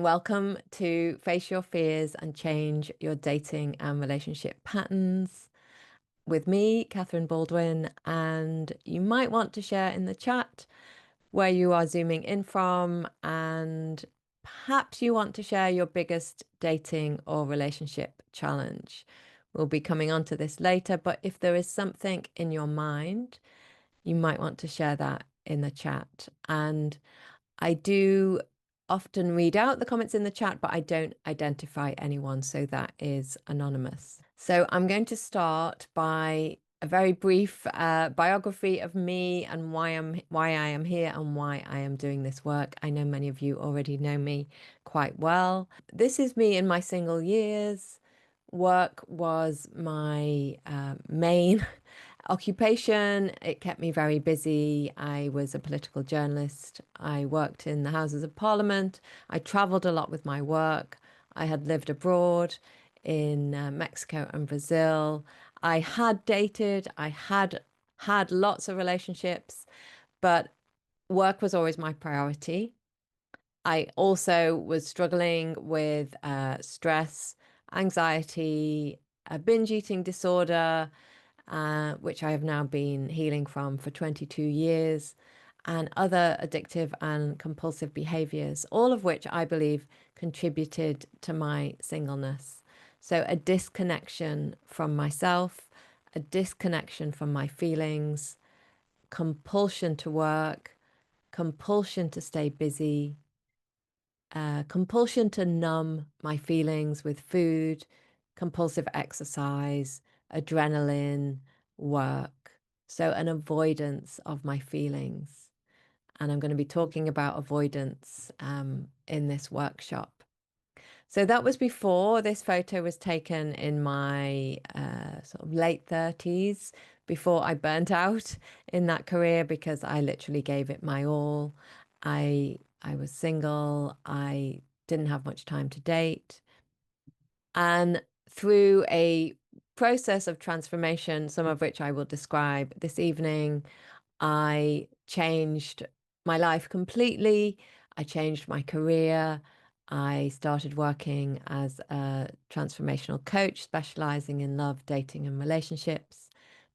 Welcome to Face Your Fears and Change Your Dating and Relationship Patterns with me, Catherine Baldwin. And you might want to share in the chat where you are zooming in from, and perhaps you want to share your biggest dating or relationship challenge. We'll be coming on to this later, but if there is something in your mind, you might want to share that in the chat. And I do often read out the comments in the chat, but I don't identify anyone, so that is anonymous. So I'm going to start by a very brief biography of me and why I am here and why I am doing this work. I know many of you already know me quite well. This is me in my single years. Work was my main occupation. It kept me very busy. I was a political journalist. I worked in the Houses of Parliament. I traveled a lot with my work. I had lived abroad in Mexico and Brazil. I had dated. I had lots of relationships, but work was always my priority. I also was struggling with stress, anxiety, a binge eating disorder, which I have now been healing from for 22 years, and other addictive and compulsive behaviors, all of which I believe contributed to my singleness. So, a disconnection from myself, a disconnection from my feelings, compulsion to work, compulsion to stay busy, compulsion to numb my feelings with food, compulsive exercise, adrenaline, work. So, an avoidance of my feelings. And I'm going to be talking about avoidance in this workshop. So, that was before this photo was taken in my sort of late 30s, before I burnt out in that career because I literally gave it my all. I was single. I didn't have much time to date. And through a process of transformation, some of which I will describe this evening, I changed my life completely. I changed my career. I started working as a transformational coach, specializing in love, dating, and relationships,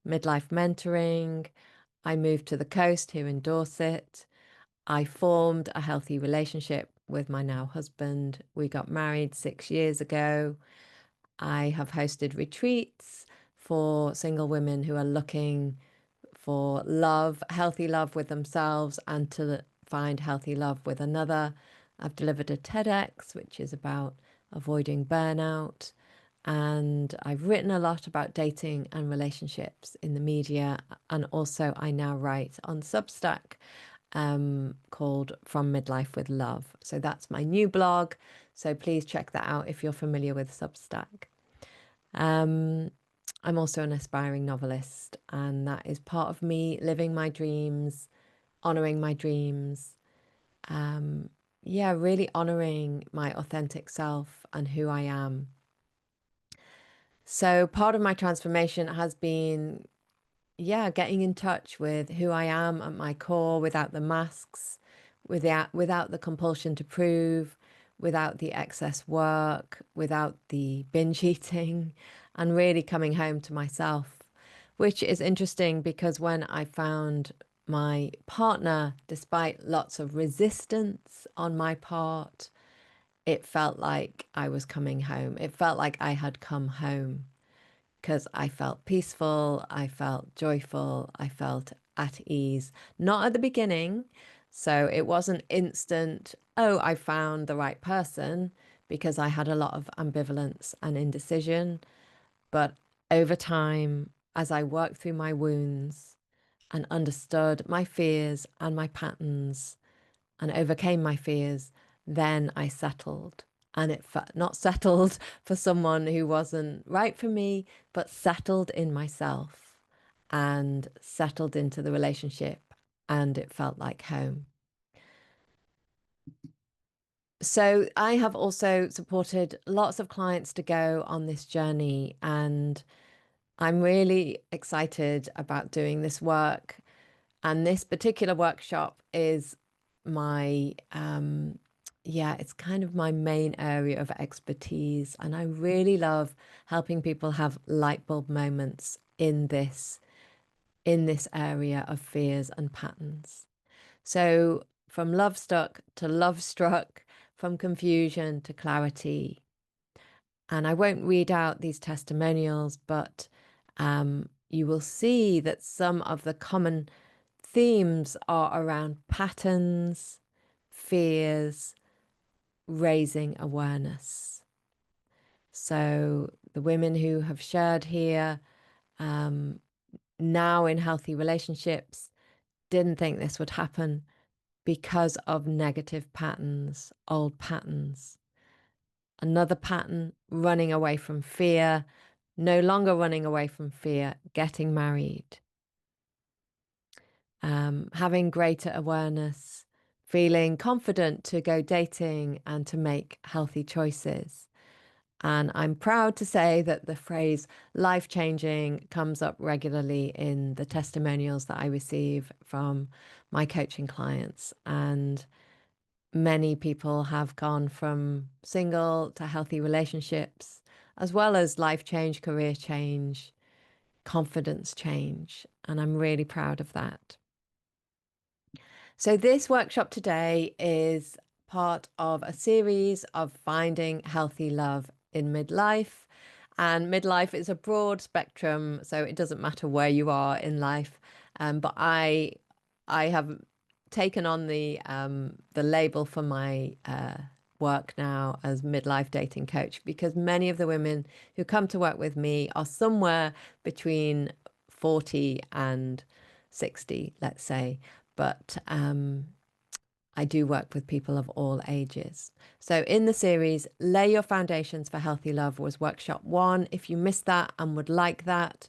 midlife mentoring. I moved to the coast here in Dorset. I formed a healthy relationship with my now husband. We got married 6 years ago. I have hosted retreats for single women who are looking for love, healthy love with themselves, and to find healthy love with another. I've delivered a TEDx, which is about avoiding burnout. And I've written a lot about dating and relationships in the media. And also, I now write on Substack called From Midlife with Love. So that's my new blog. So please check that out if you're familiar with Substack. Um, I'm also an aspiring novelist, and that is part of me living my dreams, honoring my dreams. Um, yeah, really honoring my authentic self and who I am. So part of my transformation has been, yeah, getting in touch with who I am at my core without the masks, without the compulsion to prove, without the excess work, without the binge eating, and really coming home to myself, which is interesting because when I found my partner, despite lots of resistance on my part, it felt like I was coming home. It felt like I had come home because I felt peaceful, I felt joyful, I felt at ease. Not at the beginning, so it wasn't instant, oh, I found the right person, because I had a lot of ambivalence and indecision. But over time, as I worked through my wounds and understood my fears and my patterns and overcame my fears, then I settled. And it felt not settled for someone who wasn't right for me, but settled in myself and settled into the relationship. And it felt like home. So I have also supported lots of clients to go on this journey. And I'm really excited about doing this work. And this particular workshop is my yeah, it's kind of my main area of expertise. And I really love helping people have light bulb moments in this area of fears and patterns. So from love stuck to love struck, from confusion to clarity. And I won't read out these testimonials, but you will see that some of the common themes are around patterns, fears, raising awareness. So the women who have shared here, now in healthy relationships, didn't think this would happen because of negative patterns, old patterns. Another pattern, running away from fear, no longer running away from fear, getting married, having greater awareness, feeling confident to go dating and to make healthy choices. And I'm proud to say that the phrase life changing comes up regularly in the testimonials that I receive from my coaching clients. And many people have gone from single to healthy relationships, as well as life change, career change, confidence change. And I'm really proud of that. So, this workshop today is part of a series of finding healthy love in midlife. And midlife is a broad spectrum, so it doesn't matter where you are in life. But I have taken on the label for my work now as midlife dating coach because many of the women who come to work with me are somewhere between 40 and 60, let's say. But I do work with people of all ages. So in the series, Lay Your Foundations for Healthy Love was workshop 1. If you missed that and would like that,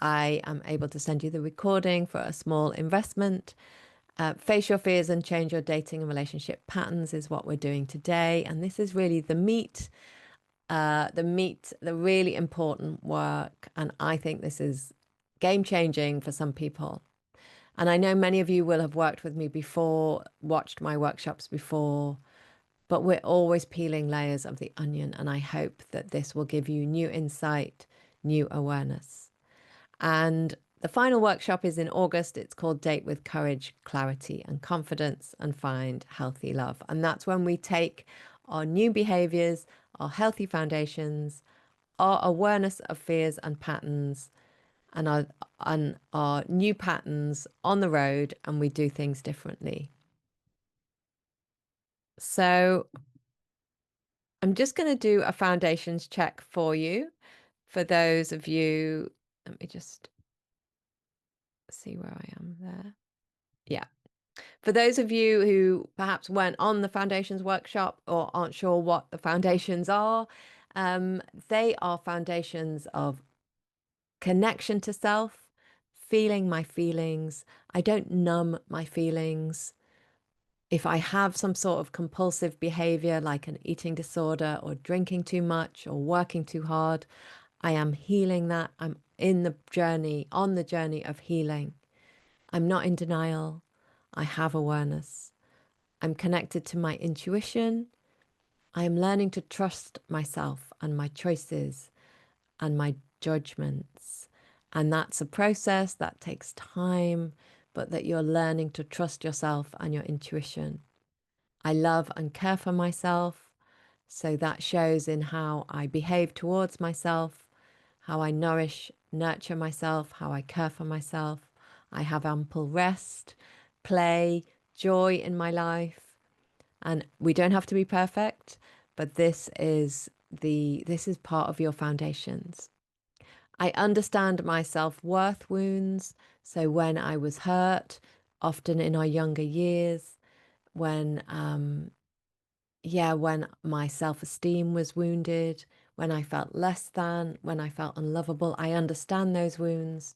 I am able to send you the recording for a small investment. Face your fears and change your dating and relationship patterns is what we're doing today. And this is really the meat, the really important work. And I think this is game changing for some people. And I know many of you will have worked with me before, watched my workshops before, but we're always peeling layers of the onion. And I hope that this will give you new insight, new awareness. And the final workshop is in August. It's called Date with Courage, Clarity, and Confidence and Find Healthy Love. And that's when we take our new behaviors, our healthy foundations, our awareness of fears and patterns, and our new patterns on the road, and we do things differently. So I'm just going to do a foundations check for you. For those of you, let me just see where I am there. Yeah. For those of you who perhaps weren't on the foundations workshop or aren't sure what the foundations are, they are foundations of connection to self, feeling my feelings. I don't numb my feelings. If I have some sort of compulsive behavior like an eating disorder or drinking too much or working too hard, I am healing that. I'm in the journey, on the journey of healing. I'm not in denial. I have awareness. I'm connected to my intuition. I am learning to trust myself and my choices and my judgments. And that's a process that takes time, but that you're learning to trust yourself and your intuition. I love and care for myself. So that shows in how I behave towards myself, how I nourish, nurture myself, how I care for myself. I have ample rest, play, joy in my life. And we don't have to be perfect, but this is part of your foundations. I understand my self-worth wounds. So when I was hurt, often in our younger years, when when my self-esteem was wounded, when I felt less than, when I felt unlovable, I understand those wounds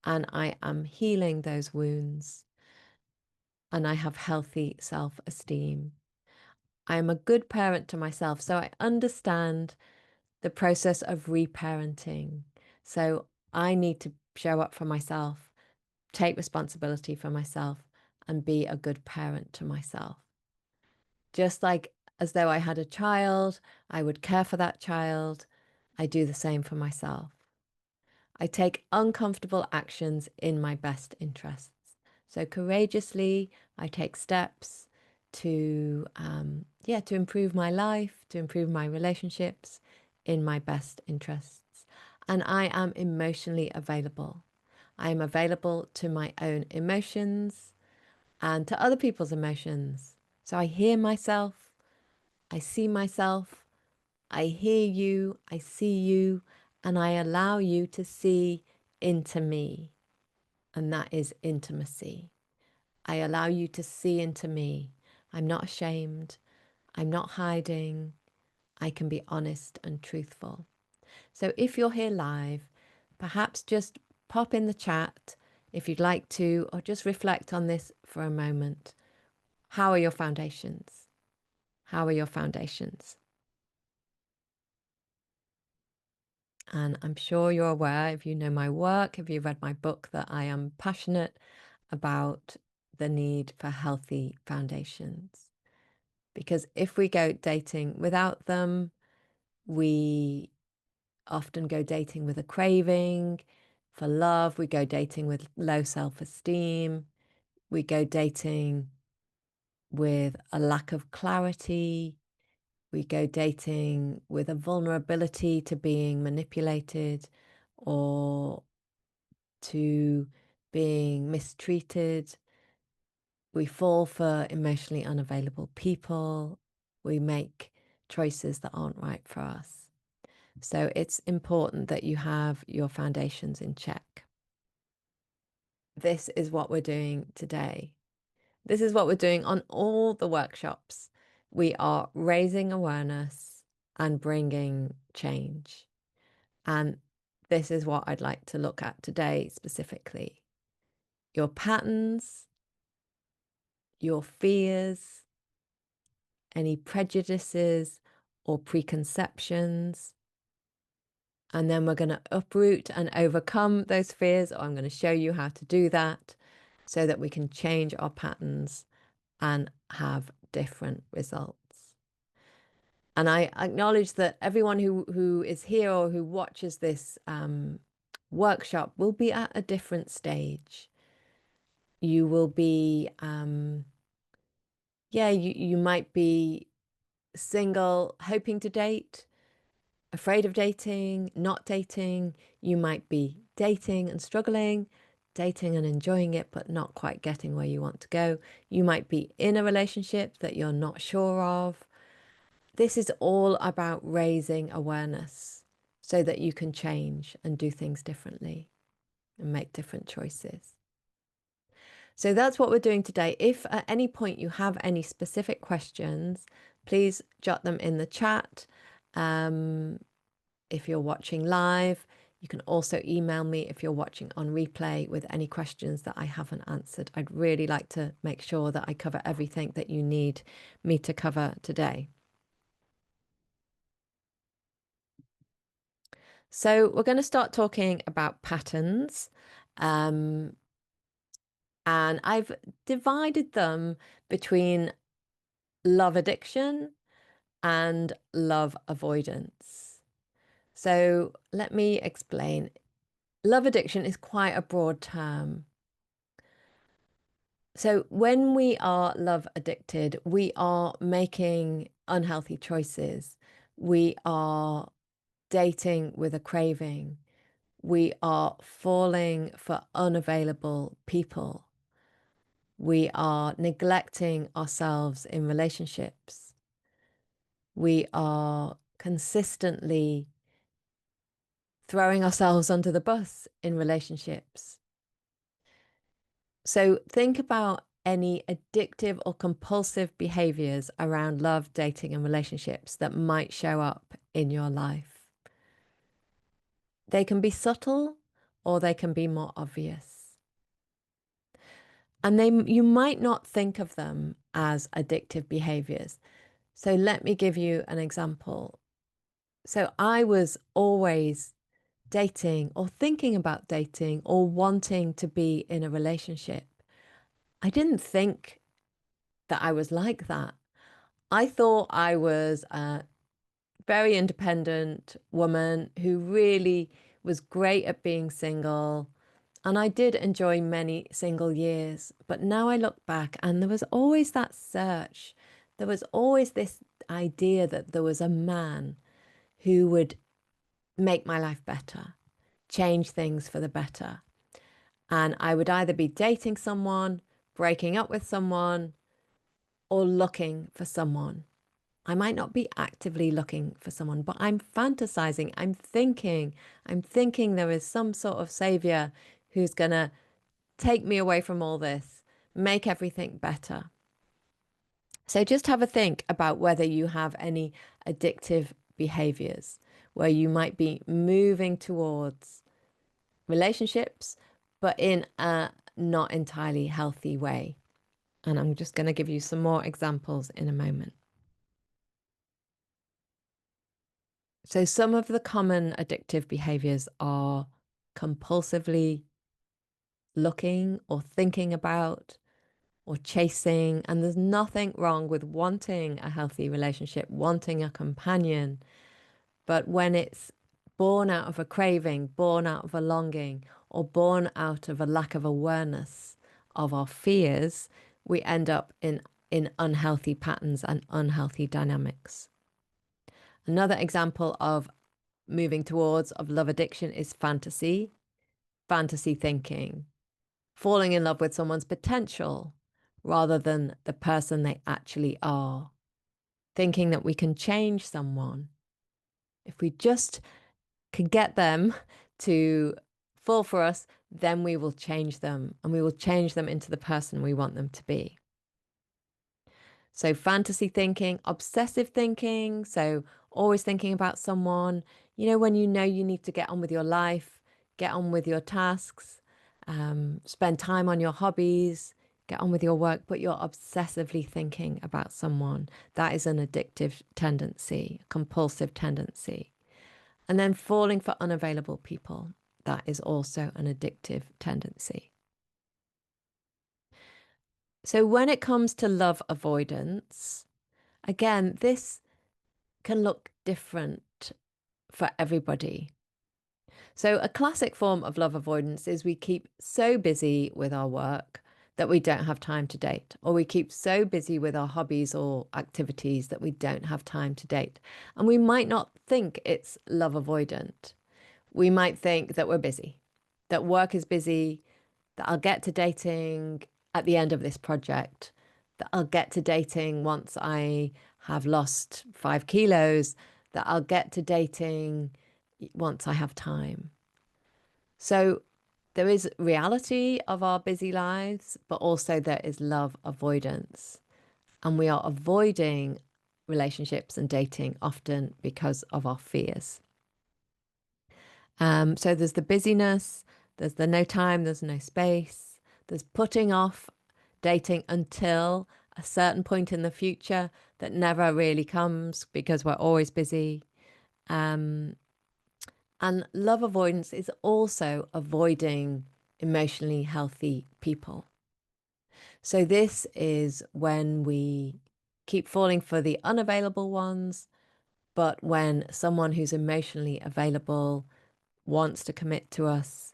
and I am healing those wounds and I have healthy self-esteem. I am a good parent to myself, so I understand the process of reparenting. So I need to show up for myself, take responsibility for myself, and be a good parent to myself. Just like as though I had a child. I would care for that child. I do the same for myself. I take uncomfortable actions in my best interests. So courageously, I take steps to, to improve my life, to improve my relationships in my best interests. And I am emotionally available. I am available to my own emotions and to other people's emotions. So I hear myself, I see myself, I hear you, I see you, and I allow you to see into me. And that is intimacy. I allow you to see into me. I'm not ashamed. I'm not hiding. I can be honest and truthful. So if you're here live, perhaps just pop in the chat if you'd like to, or just reflect on this for a moment. How are your foundations? How are your foundations? And I'm sure you're aware, if you know my work, if you've read my book, that I am passionate about the need for healthy foundations. Because if we go dating without them, we often go dating with a craving for love. We go dating with low self-esteem. We go dating with a lack of clarity. We go dating with a vulnerability to being manipulated or to being mistreated. We fall for emotionally unavailable people. We make choices that aren't right for us. So it's important that you have your foundations in check. This is what we're doing today. This is what we're doing on all the workshops. We are raising awareness and bringing change. And this is what I'd like to look at today specifically. Your patterns, your fears, any prejudices or preconceptions. And then we're going to uproot and overcome those fears, or I'm going to show you how to do that so that we can change our patterns and have different results. And I acknowledge that everyone who is here or who watches this workshop will be at a different stage. You will be, you might be single, hoping to date, afraid of dating, not dating. You might be dating and struggling, dating and enjoying it, but not quite getting where you want to go. You might be in a relationship that you're not sure of. This is all about raising awareness so that you can change and do things differently and make different choices. So that's what we're doing today. If at any point you have any specific questions, please jot them in the chat. If you're watching live, you can also email me if you're watching on replay with any questions that I haven't answered. I'd really like to make sure that I cover everything that you need me to cover today. So we're going to start talking about patterns. And I've divided them between love addiction and love avoidance. So let me explain. Love addiction is quite a broad term. So when we are love addicted, we are making unhealthy choices. We are dating with a craving. We are falling for unavailable people. We are neglecting ourselves in relationships. We are consistently throwing ourselves under the bus in relationships. So think about any addictive or compulsive behaviors around love, dating, and relationships that might show up in your life. They can be subtle or they can be more obvious. And you might not think of them as addictive behaviors. So let me give you an example. So I was always dating or thinking about dating or wanting to be in a relationship. I didn't think that I was like that. I thought I was a very independent woman who really was great at being single. And I did enjoy many single years. But now I look back and there was always that search. There was always this idea that there was a man who would make my life better, change things for the better. And I would either be dating someone, breaking up with someone, or looking for someone. I might not be actively looking for someone, but I'm fantasizing. I'm thinking there is some sort of savior who's going to take me away from all this, make everything better. So just have a think about whether you have any addictive behaviors where you might be moving towards relationships, but in a not entirely healthy way. And I'm just going to give you some more examples in a moment. So, some of the common addictive behaviors are compulsively looking or thinking about or chasing. And there's nothing wrong with wanting a healthy relationship, wanting a companion. But when it's born out of a craving, born out of a longing, or born out of a lack of awareness of our fears, we end up in unhealthy patterns and unhealthy dynamics. Another example of moving towards of love addiction is fantasy thinking, falling in love with someone's potential rather than the person they actually are, thinking that we can change someone. If we just can get them to fall for us, then we will change them and we will change them into the person we want them to be. So, fantasy thinking, obsessive thinking. So, always thinking about someone, when you know you need to get on with your life, get on with your tasks, spend time on your hobbies, get on with your work, but you're obsessively thinking about someone. That is an addictive tendency, a compulsive tendency. And then falling for unavailable people. That is also an addictive tendency. So, when it comes to love avoidance, again, this can look different for everybody. So, a classic form of love avoidance is we keep so busy with our work that we don't have time to date, or we keep so busy with our hobbies or activities that we don't have time to date. And we might not think it's love avoidant. We might think that we're busy, that work is busy, that I'll get to dating at the end of this project, that I'll get to dating once I have lost 5 kilos, that I'll get to dating once I have time. So there is reality of our busy lives, but also there is love avoidance. And we are avoiding relationships and dating often because of our fears. So there's the busyness, there's the no time, there's no space, there's putting off dating until a certain point in the future that never really comes because we're always busy. Um, and love avoidance is also avoiding emotionally healthy people. So this is when we keep falling for the unavailable ones, but when someone who's emotionally available wants to commit to us,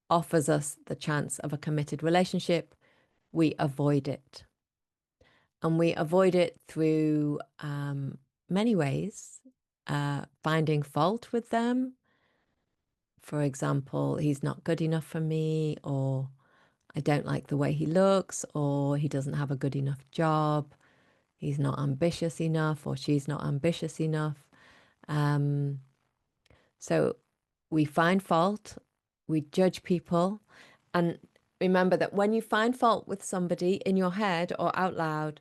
offers us the chance of a committed relationship, we avoid it. And we avoid it through many ways. Finding fault with them. For example, he's not good enough for me, or I don't like the way he looks, or he doesn't have a good enough job, he's not ambitious enough, or she's not ambitious enough. Um, so we find fault, we judge people, and remember that when you find fault with somebody in your head or out loud,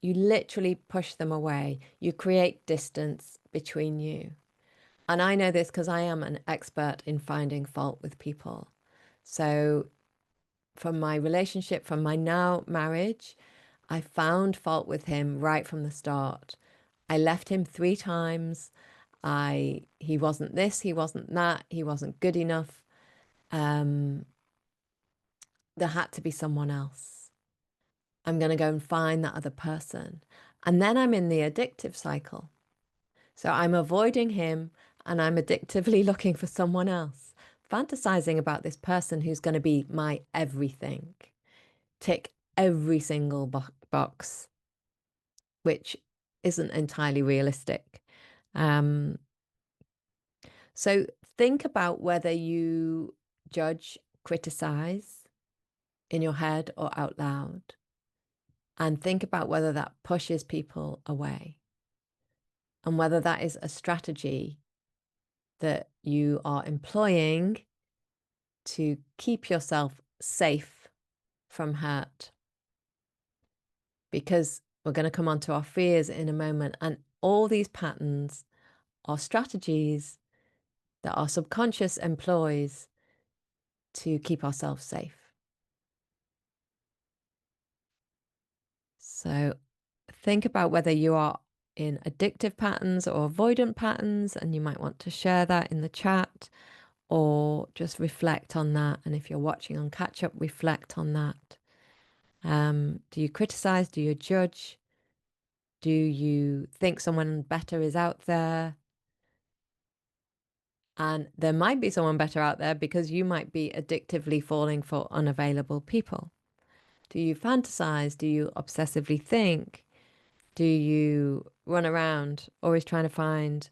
you literally push them away. You create distance between you. And I know this because I am an expert in finding fault with people. So, from my relationship, from my now marriage, I found fault with him right from the start. I left him 3 times. He wasn't this, he wasn't that, he wasn't good enough. Um, there had to be someone else. I'm going to go and find that other person. And then I'm in the addictive cycle. So I'm avoiding him and I'm addictively looking for someone else, fantasizing about this person who's going to be my everything, tick every single box, which isn't entirely realistic. So think about whether you judge, criticize in your head or out loud, and think about whether that pushes people away and whether that is a strategy that you are employing to keep yourself safe from hurt. Because we're going to come on to our fears in a moment, and all these patterns are strategies that our subconscious employs to keep ourselves safe. So think about whether you are in addictive patterns or avoidant patterns, and you might want to share that in the chat or just reflect on that. And if you're watching on catch up, reflect on that. Do you criticize? Do you judge? Do you think someone better is out there? And there might be someone better out there because you might be addictively falling for unavailable people. Do you fantasize? Do you obsessively think? Do you run around always trying to find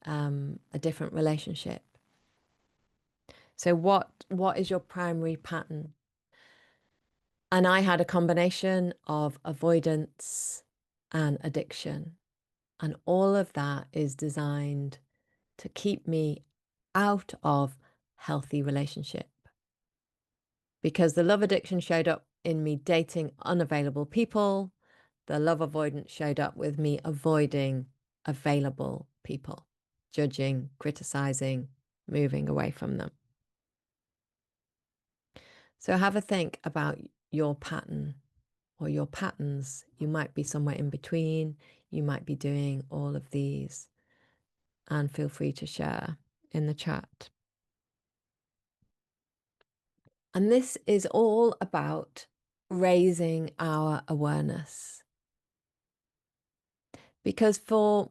a different relationship? So what is your primary pattern? And I had a combination of avoidance and addiction. And all of that is designed to keep me out of healthy relationship. Because the love addiction showed up in me dating unavailable people. The love avoidance showed up with me avoiding available people, judging, criticizing, moving away from them. So have a think about your pattern or your patterns. You might be somewhere in between. You might be doing all of these. And feel free to share in the chat. And this is all about raising our awareness. Because for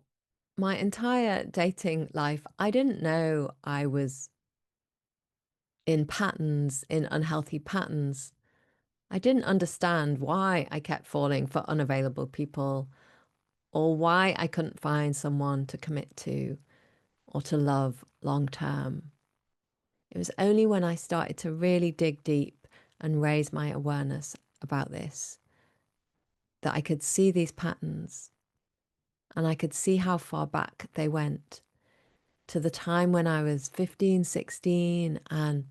my entire dating life, I didn't know I was in patterns, in unhealthy patterns. I didn't understand why I kept falling for unavailable people or why I couldn't find someone to commit to or to love long term. It was only when I started to really dig deep and raise my awareness about this that I could see these patterns and I could see how far back they went to the time when I was 15, 16 and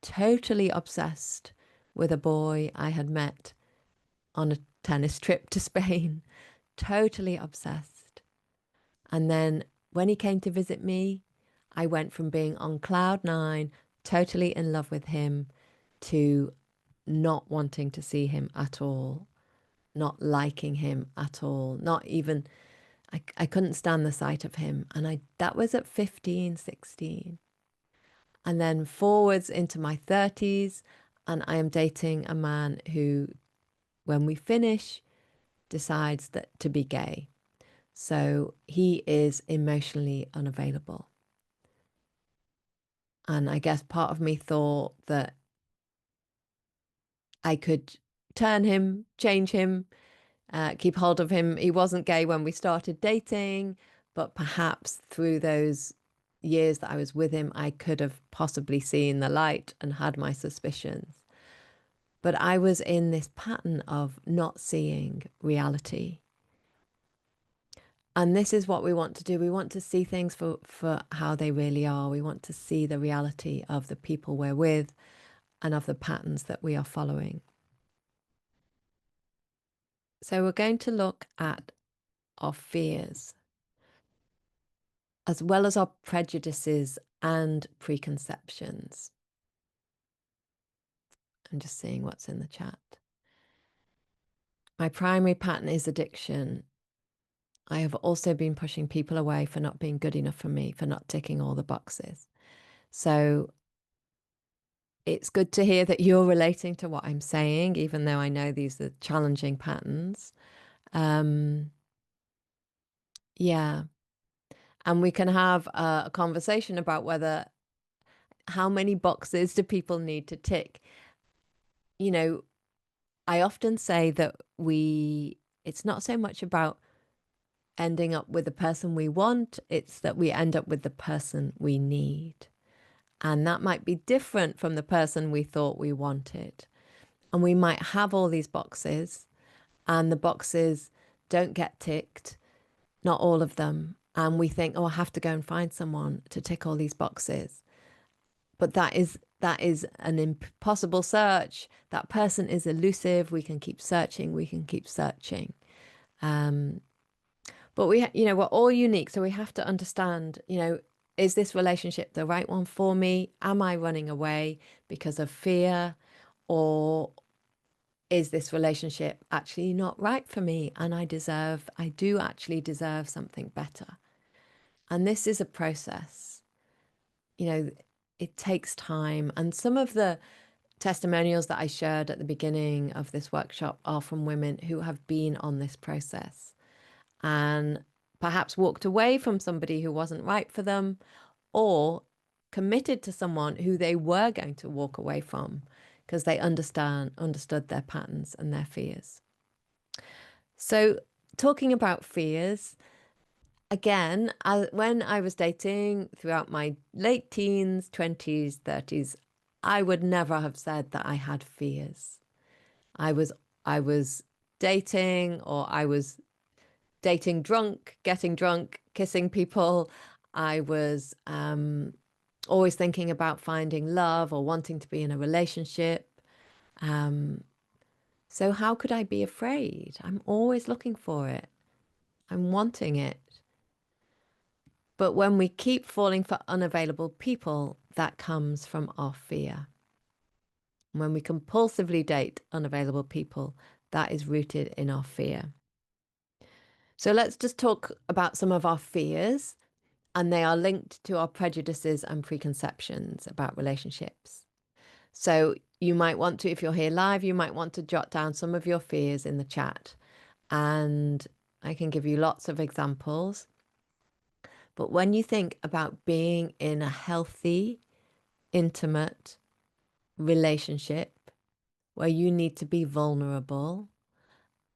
totally obsessed with a boy I had met on a tennis trip to Spain. Totally obsessed. And then when he came to visit me, I went from being on cloud nine, totally in love with him, to not wanting to see him at all, not liking him at all, not even, I couldn't stand the sight of him. And that was at 15, 16. And then forwards into my 30s, and I am dating a man who, when we finish, decides that to be gay. So he is emotionally unavailable. And I guess part of me thought that I could turn him, change him, keep hold of him. He wasn't gay when we started dating, but perhaps through those years that I was with him, I could have possibly seen the light and had my suspicions. But I was in this pattern of not seeing reality. And this is what we want to do. We want to see things for how they really are. We want to see the reality of the people we're with and of the patterns that we are following. So we're going to look at our fears, as well as our prejudices and preconceptions. I'm just seeing what's in the chat. My primary pattern is addiction. I have also been pushing people away for not being good enough for me, for not ticking all the boxes. So it's good to hear that you're relating to what I'm saying, even though I know these are challenging patterns. Um, yeah. And we can have a conversation about whether how many boxes do people need to tick. You know, I often say that it's not so much about ending up with the person we want, it's that we end up with the person we need. And that might be different from the person we thought we wanted. And we might have all these boxes, and the boxes don't get ticked, not all of them. And we think, oh, I have to go and find someone to tick all these boxes. But that is an impossible search. That person is elusive. We can keep searching. We can keep searching. Um, but we're all unique. So we have to understand, is this relationship the right one for me? Am I running away because of fear? Or is this relationship actually not right for me? And I do actually deserve something better. And this is a process. You know, it takes time. And some of the testimonials that I shared at the beginning of this workshop are from women who have been on this process and perhaps walked away from somebody who wasn't right for them, or committed to someone who they were going to walk away from because they understood their patterns and their fears. So, talking about fears, again, when I was dating throughout my late teens, 20s, 30s, I would never have said that I had fears. I was I was dating, or I was dating drunk, getting drunk, kissing people. I was always thinking about finding love or wanting to be in a relationship. Um, so how could I be afraid? I'm always looking for it. I'm wanting it. But when we keep falling for unavailable people, that comes from our fear. When we compulsively date unavailable people, that is rooted in our fear. So let's just talk about some of our fears, and they are linked to our prejudices and preconceptions about relationships. So you might want to, if you're here live, you might want to jot down some of your fears in the chat, and I can give you lots of examples. But when you think about being in a healthy, intimate relationship where you need to be vulnerable,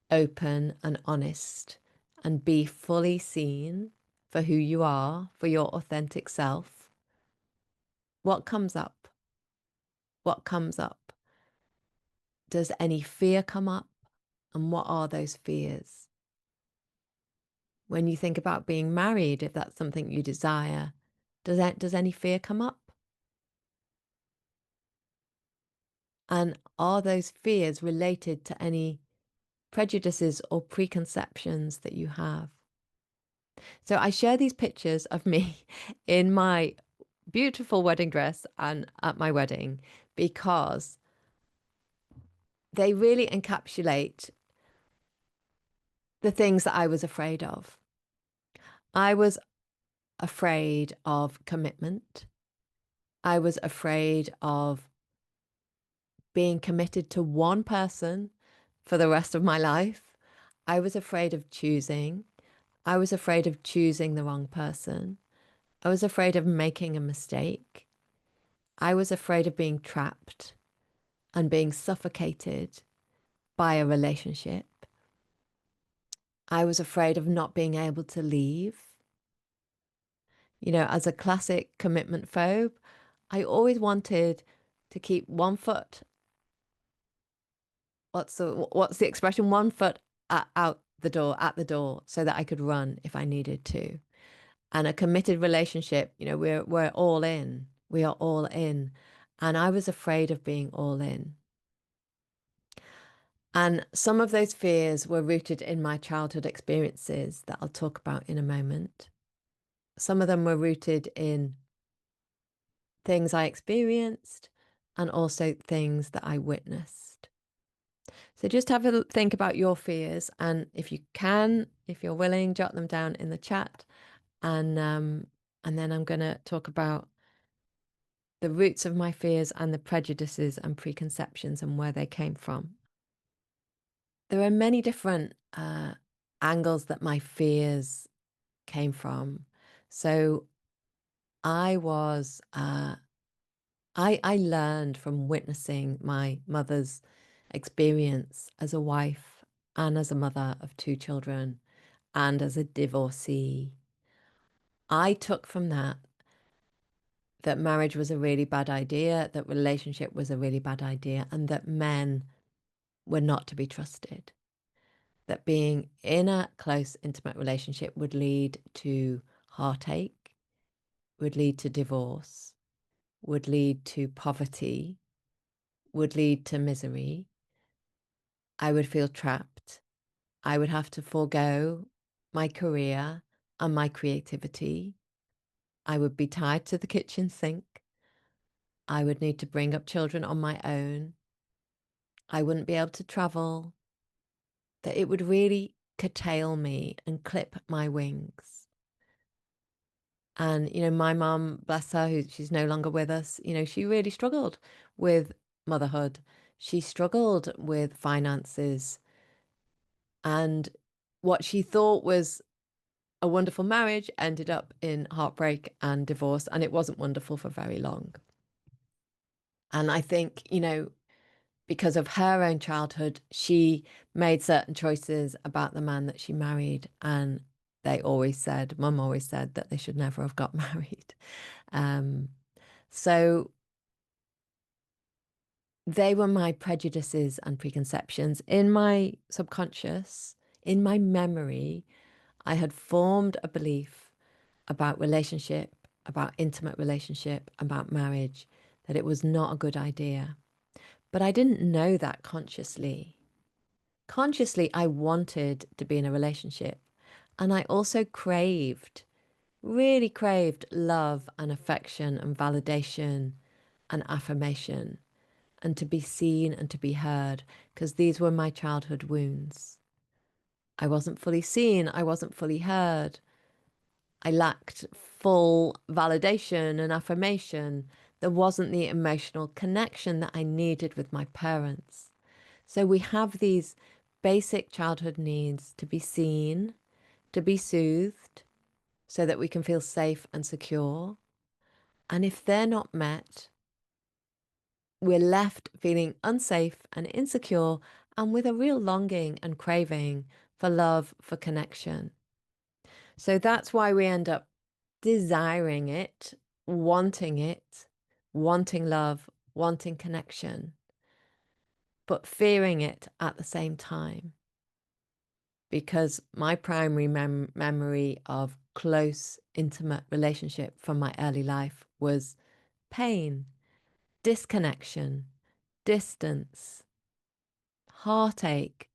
open, and honest, and be fully seen for who you are, for your authentic self, what comes up? What comes up? Does any fear come up? And what are those fears? When you think about being married, if that's something you desire, does any fear come up? And are those fears related to any prejudices or preconceptions that you have? So I share these pictures of me in my beautiful wedding dress and at my wedding because they really encapsulate the things that I was afraid of. I was afraid of commitment. I was afraid of being committed to one person for the rest of my life. I was afraid of choosing. I was afraid of choosing the wrong person. I was afraid of making a mistake. I was afraid of being trapped and being suffocated by a relationship. I was afraid of not being able to leave. As a classic commitment phobe, I always wanted to keep one foot, what's the expression? One foot out the door, at the door, so that I could run if I needed to. And a committed relationship, we're all in. We are all in. And I was afraid of being all in. And some of those fears were rooted in my childhood experiences that I'll talk about in a moment. Some of them were rooted in things I experienced and also things that I witnessed. So just have a think about your fears, and if you can, if you're willing, jot them down in the chat, and then I'm going to talk about the roots of my fears and the prejudices and preconceptions and where they came from. There are many different angles that my fears came from. So I was, I learned from witnessing my mother's experience as a wife and as a mother of two children and as a divorcee. I took from that that marriage was a really bad idea, that relationship was a really bad idea, and that men were not to be trusted. That being in a close, intimate relationship would lead to heartache, would lead to divorce, would lead to poverty, would lead to misery. I would feel trapped. I would have to forego my career and my creativity. I would be tied to the kitchen sink. I would need to bring up children on my own. I wouldn't be able to travel. That it would really curtail me and clip my wings. And, my mum, bless her, she's no longer with us, she really struggled with motherhood. She struggled with finances. And what she thought was a wonderful marriage ended up in heartbreak and divorce. And it wasn't wonderful for very long. And I think, because of her own childhood, she made certain choices about the man that she married. And mum always said that they should never have got married. Um, so they were my prejudices and preconceptions. In my subconscious, in my memory, I had formed a belief about relationship, about intimate relationship, about marriage, that it was not a good idea. But I didn't know that consciously. Consciously, I wanted to be in a relationship. And I also really craved love and affection and validation and affirmation and to be seen and to be heard, because these were my childhood wounds. I wasn't fully seen. I wasn't fully heard. I lacked full validation and affirmation. There wasn't the emotional connection that I needed with my parents. So we have these basic childhood needs to be seen, to be soothed, so that we can feel safe and secure. And if they're not met, we're left feeling unsafe and insecure and with a real longing and craving for love, for connection. So that's why we end up desiring it, wanting love, wanting connection, but fearing it at the same time. Because my primary memory of close, intimate relationship from my early life was pain, disconnection, distance, heartache.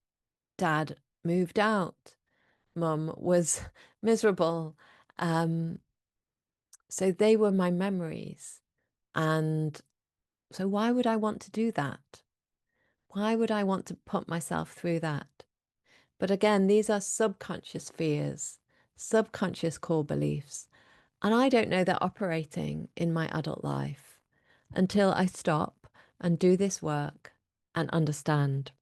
Dad moved out. Mum was miserable. Um, so they were my memories. And so why would I want to do that? Why would I want to put myself through that? But again, these are subconscious fears, subconscious core beliefs. And I don't know they're operating in my adult life until I stop and do this work and understand.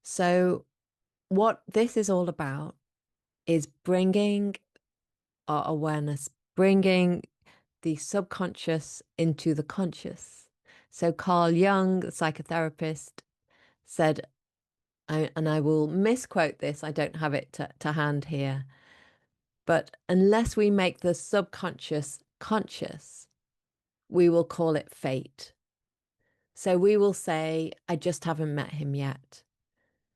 So, what this is all about is bringing our awareness, bringing the subconscious into the conscious. So, Carl Jung, the psychotherapist, said, and I will misquote this, I don't have it to hand here, but unless we make the subconscious conscious, we will call it fate. So we will say, I just haven't met him yet,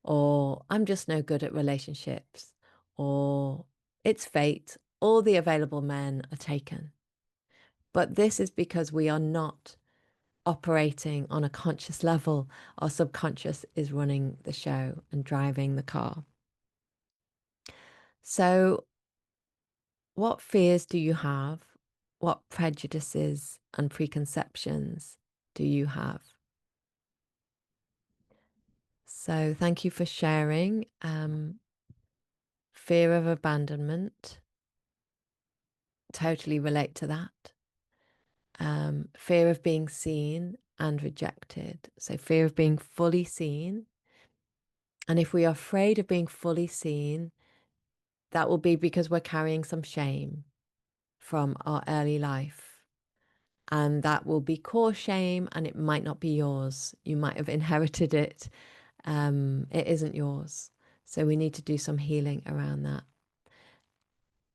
or I'm just no good at relationships, or it's fate, all the available men are taken. But this is because we are not operating on a conscious level. Our subconscious is running the show and driving the car. So, what fears do you have? What prejudices and preconceptions do you have? So, thank you for sharing. Fear of abandonment, totally relate to that. Fear of being seen and rejected. So, fear of being fully seen, And if we are afraid of being fully seen, that will be because we're carrying some shame from our early life. And that will be core shame, and it might not be yours. You might have inherited it. It isn't yours. So we need to do some healing around that.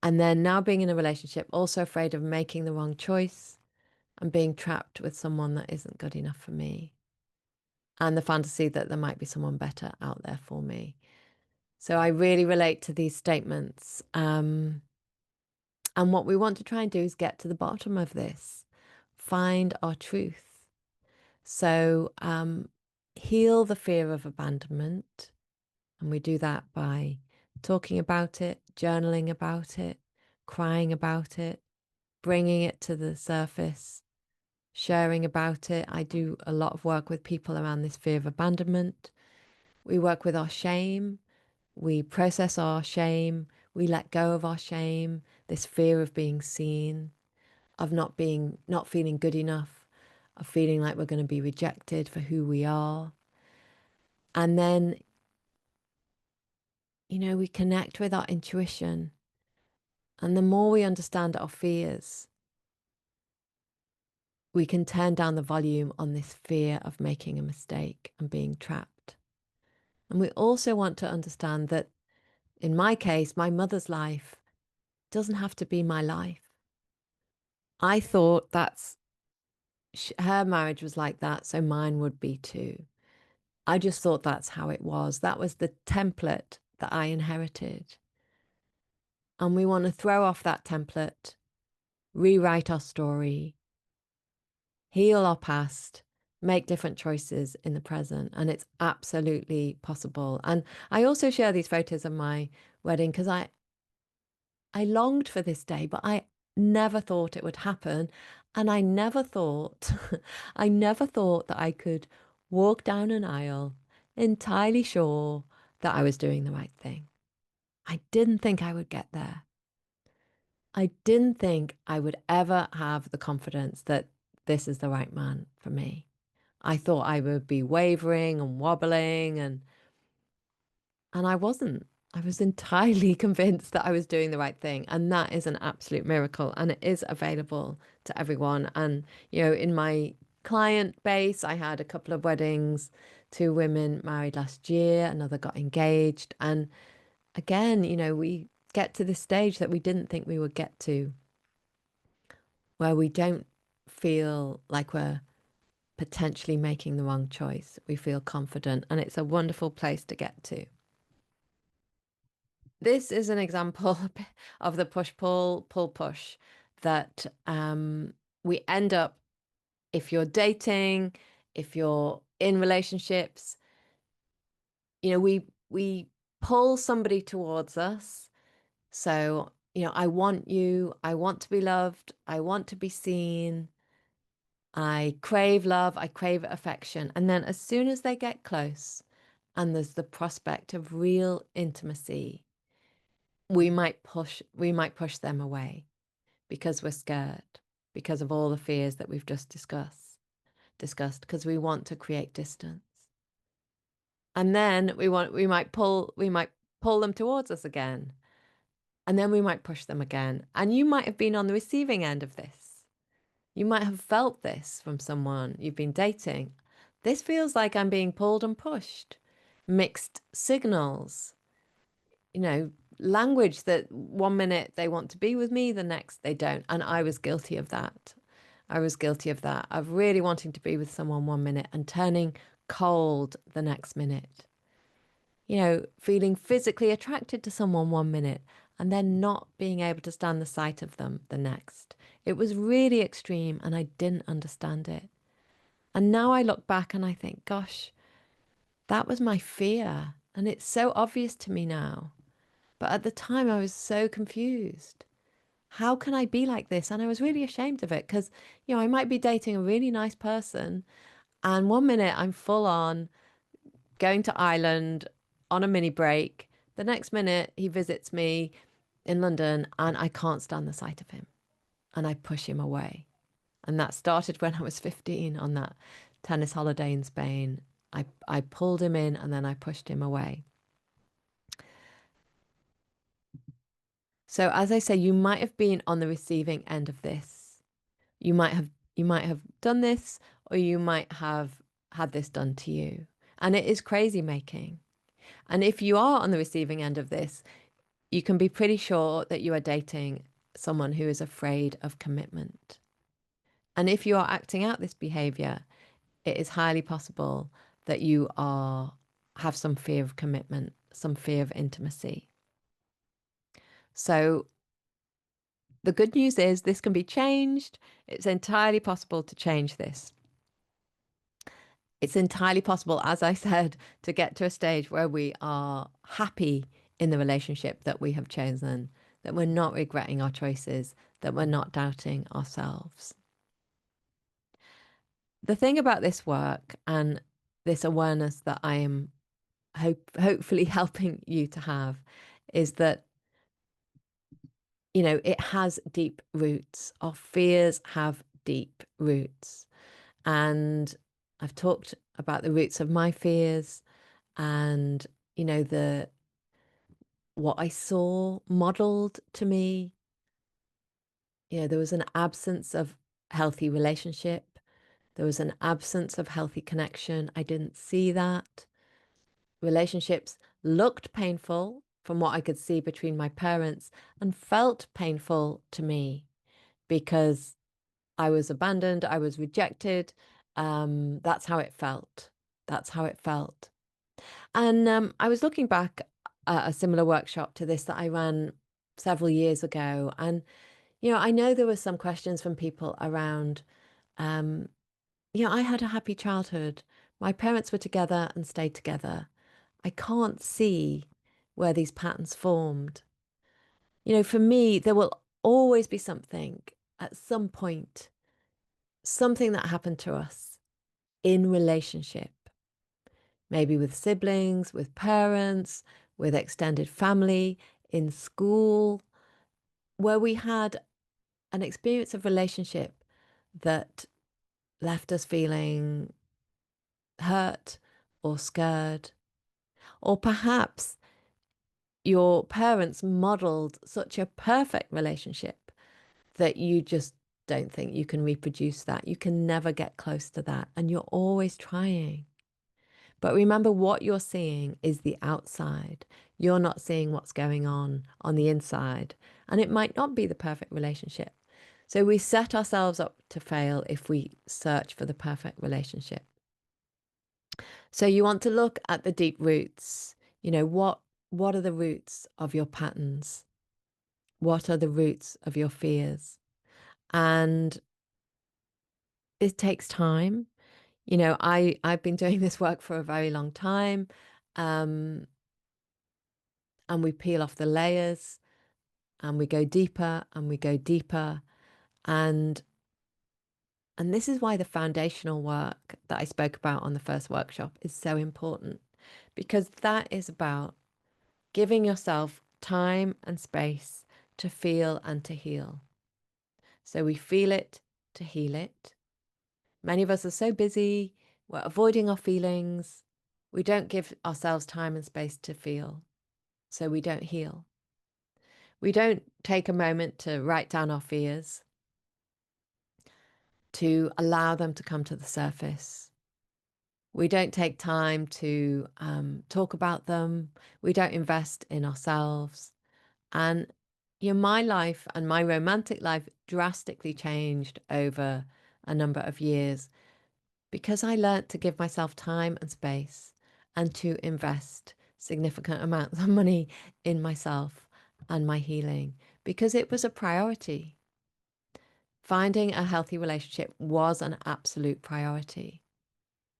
And then now being in a relationship, also afraid of making the wrong choice and being trapped with someone that isn't good enough for me. And the fantasy that there might be someone better out there for me. So I really relate to these statements. And what we want to try and do is get to the bottom of this, find our truth. So heal the fear of abandonment. And we do that by talking about it, journaling about it, crying about it, bringing it to the surface, sharing about it. I do a lot of work with people around this fear of abandonment. We work with our shame. We process our shame. We let go of our shame, this fear of being seen, of not feeling good enough, of feeling like we're going to be rejected for who we are. And then, we connect with our intuition. And the more we understand our fears, we can turn down the volume on this fear of making a mistake and being trapped. And we also want to understand that, in my case, my mother's life doesn't have to be my life. I thought her marriage was like that, so mine would be too. I just thought that's how it was. That was the template that I inherited. And we want to throw off that template, rewrite our story, heal our past, make different choices in the present. And it's absolutely possible. And I also share these photos of my wedding because I longed for this day, but I never thought it would happen. And I never thought, I never thought that I could walk down an aisle entirely sure that I was doing the right thing. I didn't think I would get there. I didn't think I would ever have the confidence that this is the right man for me. I thought I would be wavering and wobbling, and I wasn't. I was entirely convinced that I was doing the right thing. And that is an absolute miracle. And it is available to everyone. And, in my client base, I had a couple of weddings, 2 women married last year, another got engaged. And again, we get to this stage that we didn't think we would get to, where we don't feel like we're potentially making the wrong choice. We feel confident. And it's a wonderful place to get to. This is an example of the push pull, pull push that we end up, if you're dating, if you're in relationships, we pull somebody towards us. So, I want you, I want to be loved, I want to be seen, I crave love, I crave affection. And then as soon as they get close and there's the prospect of real intimacy, we might push them away because we're scared, because of all the fears that we've just discussed, because we want to create distance. And then we might pull them towards us again. And then we might push them again. And you might have been on the receiving end of this. You might have felt this from someone you've been dating. This feels like I'm being pulled and pushed. Mixed signals, language that 1 minute they want to be with me, the next they don't. And I was guilty of that. I was guilty of that, of really wanting to be with someone 1 minute and turning cold the next minute. Feeling physically attracted to someone 1 minute and then not being able to stand the sight of them the next. It was really extreme and I didn't understand it. And now I look back and I think, gosh, that was my fear. And it's so obvious to me now. But at the time, I was so confused. How can I be like this? And I was really ashamed of it because, I might be dating a really nice person, and 1 minute I'm full on going to Ireland on a mini break. The next minute, he visits me in London, and I can't stand the sight of him, and I push him away. And that started when I was 15 on that tennis holiday in Spain. I pulled him in and then I pushed him away. So as I say, you might have been on the receiving end of this. You might have done this, or you might have had this done to you. And it is crazy making. And if you are on the receiving end of this, you can be pretty sure that you are dating someone who is afraid of commitment. And if you are acting out this behavior, it is highly possible that you have some fear of commitment, some fear of intimacy. So the good news is this can be changed. It's entirely possible to change this. It's entirely possible, as I said, to get to a stage where we are happy in the relationship that we have chosen, that we're not regretting our choices, that we're not doubting ourselves. The thing about this work and this awareness that I am hopefully helping you to have is that, it has deep roots. Our fears have deep roots. And I've talked about the roots of my fears and, the what I saw modeled to me. There was an absence of healthy relationship. There was an absence of healthy connection. I didn't see that. Relationships looked painful from what I could see between my parents and felt painful to me because I was abandoned, I was rejected. That's how it felt. That's how it felt. And I was looking back at a similar workshop to this that I ran several years ago. And, I know there were some questions from people around, um, I had a happy childhood. My parents were together and stayed together. I can't see where these patterns formed. For me, there will always be something at some point, something that happened to us in relationship, maybe with siblings, with parents, with extended family, in school, where we had an experience of relationship that left us feeling hurt or scared. Or perhaps your parents modeled such a perfect relationship that you just don't think you can reproduce that. You can never get close to that. And you're always trying. But remember, what you're seeing is the outside. You're not seeing what's going on the inside. And it might not be the perfect relationship. So we set ourselves up to fail if we search for the perfect relationship. So you want to look at the deep roots. What are the roots of your patterns? What are the roots of your fears? And it takes time. I've been doing this work for a very long time. Um, and we peel off the layers and we go deeper and we go deeper. And this is why the foundational work that I spoke about on the first workshop is so important, because that is about giving yourself time and space to feel and to heal. So we feel it to heal it. Many of us are so busy, we're avoiding our feelings. We don't give ourselves time and space to feel. So we don't heal. We don't take a moment to write down our fears, to allow them to come to the surface. We don't take time to talk about them. We don't invest in ourselves. And my life and my romantic life drastically changed over a number of years because I learnt to give myself time and space and to invest significant amounts of money in myself and my healing because it was a priority. Finding a healthy relationship was an absolute priority.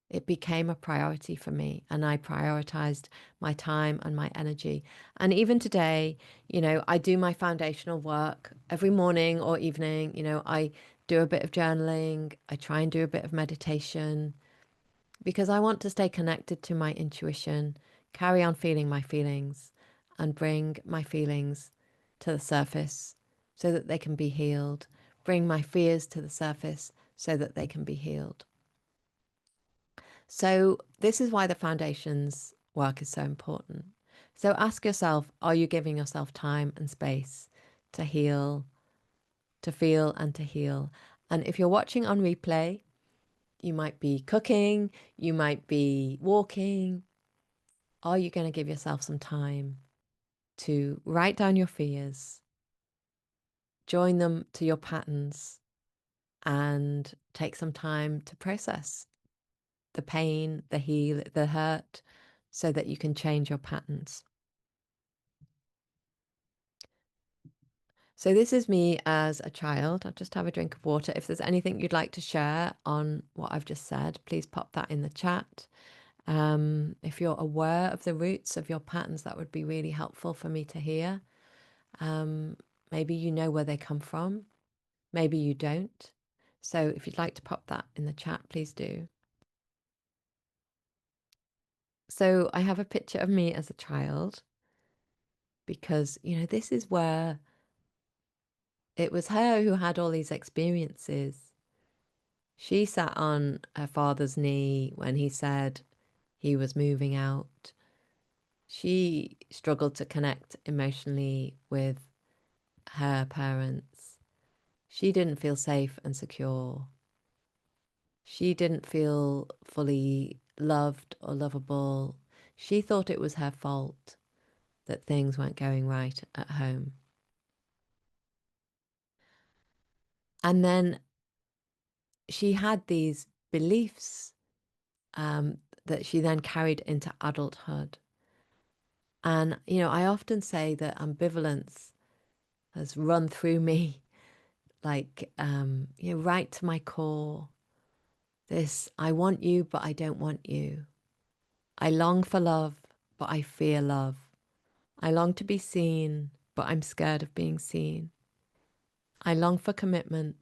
It became a priority for me, and I prioritized my time and my energy. And even today, I do my foundational work every morning or evening. I do a bit of journaling. I try and do a bit of meditation because I want to stay connected to my intuition, carry on feeling my feelings, and bring my feelings to the surface so that they can be healed. Bring my fears to the surface so that they can be healed. So this is why the foundations work is so important. So ask yourself, are you giving yourself time and space to heal, to feel and to heal? And if you're watching on replay, you might be cooking, you might be walking. Are you going to give yourself some time to write down your fears, join them to your patterns, and take some time to process the pain, the hurt, so that you can change your patterns? So this is me as a child. I'll just have a drink of water. If there's anything you'd like to share on what I've just said, please pop that in the chat. If you're aware of the roots of your patterns, that would be really helpful for me to hear. Maybe you know where they come from. Maybe you don't. So if you'd like to pop that in the chat, please do. So I have a picture of me as a child because, this is where it was her who had all these experiences. She sat on her father's knee when he said he was moving out. She struggled to connect emotionally with her parents. She didn't feel safe and secure. She didn't feel fully loved or lovable. She thought it was her fault that things weren't going right at home. And then she had these beliefs that she then carried into adulthood. And, I often say that ambivalence has run through me, like, right to my core. This, I want you, but I don't want you. I long for love, but I fear love. I long to be seen, but I'm scared of being seen. I long for commitment,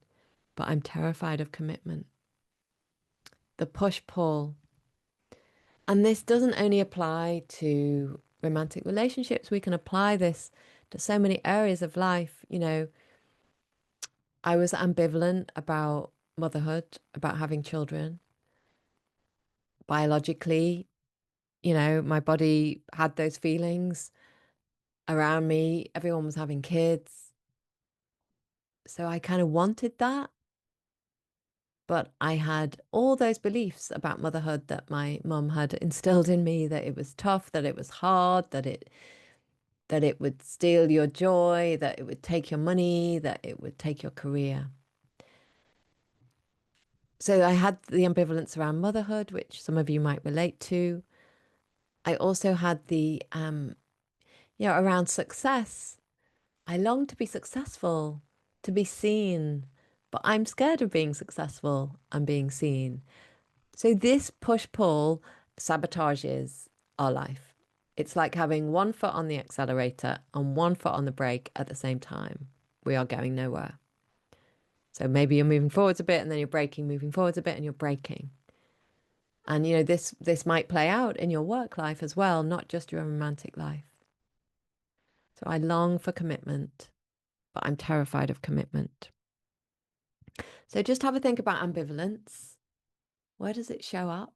but I'm terrified of commitment. The push-pull. And this doesn't only apply to romantic relationships. We can apply this to so many areas of life. I was ambivalent about motherhood, about having children. Biologically, my body had those feelings around me. Everyone was having kids. So I kind of wanted that. But I had all those beliefs about motherhood that my mum had instilled in me, that it was tough, that it was hard, that it would steal your joy, that it would take your money, that it would take your career. So I had the ambivalence around motherhood, which some of you might relate to. I also had the, around success. I long to be successful, to be seen, but I'm scared of being successful and being seen. So this push-pull sabotages our life. It's like having one foot on the accelerator and one foot on the brake at the same time. We are going nowhere. So maybe you're moving forwards a bit and then you're braking, moving forwards a bit and you're braking. And this might play out in your work life as well, not just your romantic life. So I long for commitment, but I'm terrified of commitment. So just have a think about ambivalence. Where does it show up?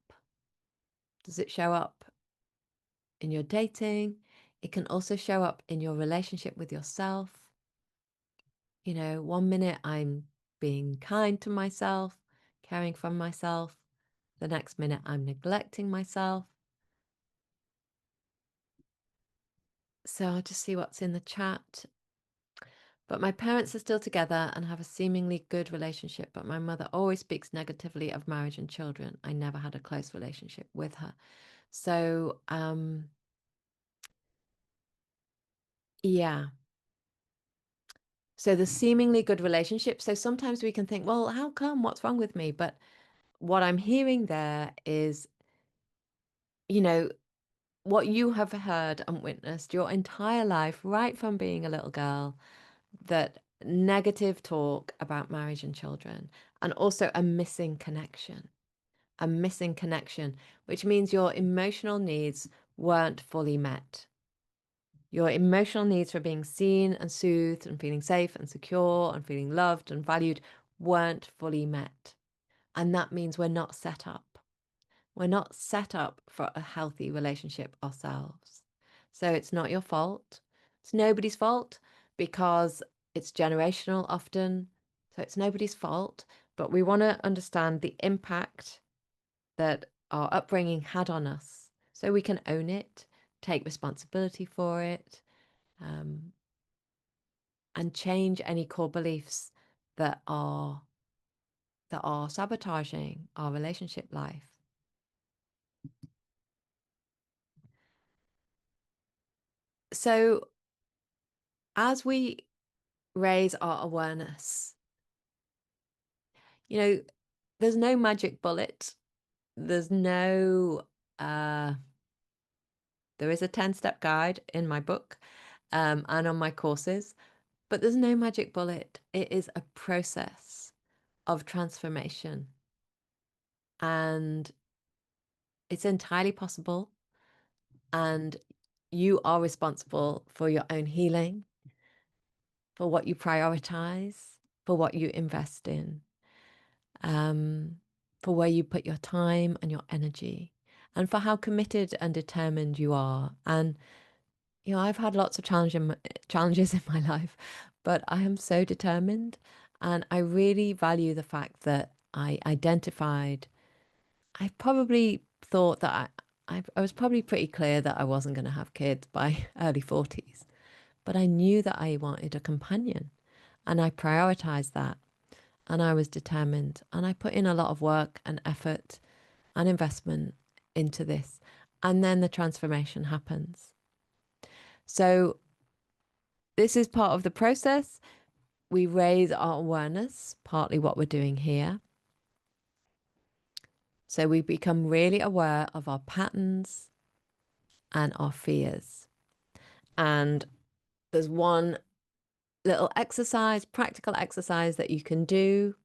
Does it show up in your dating? It can also show up in your relationship with yourself. 1 minute I'm being kind to myself, caring for myself. The next minute I'm neglecting myself. So I'll just see what's in the chat. But my parents are still together and have a seemingly good relationship, but my mother always speaks negatively of marriage and children. I never had a close relationship with her. So, yeah. So the seemingly good relationship. So sometimes we can think, well, how come? What's wrong with me? But what I'm hearing there is, you know, what you have heard and witnessed your entire life, right from being a little girl, that negative talk about marriage and children, and also a missing connection, which means your emotional needs weren't fully met. Your emotional needs for being seen and soothed and feeling safe and secure and feeling loved and valued weren't fully met. And that means we're not set up. We're not set up for a healthy relationship ourselves. So it's not your fault. It's nobody's fault because it's generational often. So it's nobody's fault. But we want to understand the impact that our upbringing had on us so we can own it, take responsibility for it, um, and change any core beliefs that are sabotaging our relationship life. So as we raise our awareness, there's no magic bullet. There's no there is a 10-step guide in my book, and on my courses, but there's no magic bullet. It is a process of transformation, and it's entirely possible. And you are responsible for your own healing, for what you prioritize, for what you invest in, for where you put your time and your energy, and for how committed and determined you are. And, I've had lots of challenges in my life, but I am so determined. And I really value the fact that I identified, I probably thought that I was probably pretty clear that I wasn't going to have kids by early 40s, but I knew that I wanted a companion, and I prioritized that, and I was determined, and I put in a lot of work and effort and investment into this, and then the transformation happens. So this is part of the process. We raise our awareness, partly what we're doing here. So we become really aware of our patterns and our fears. And there's one little exercise, practical exercise that you can do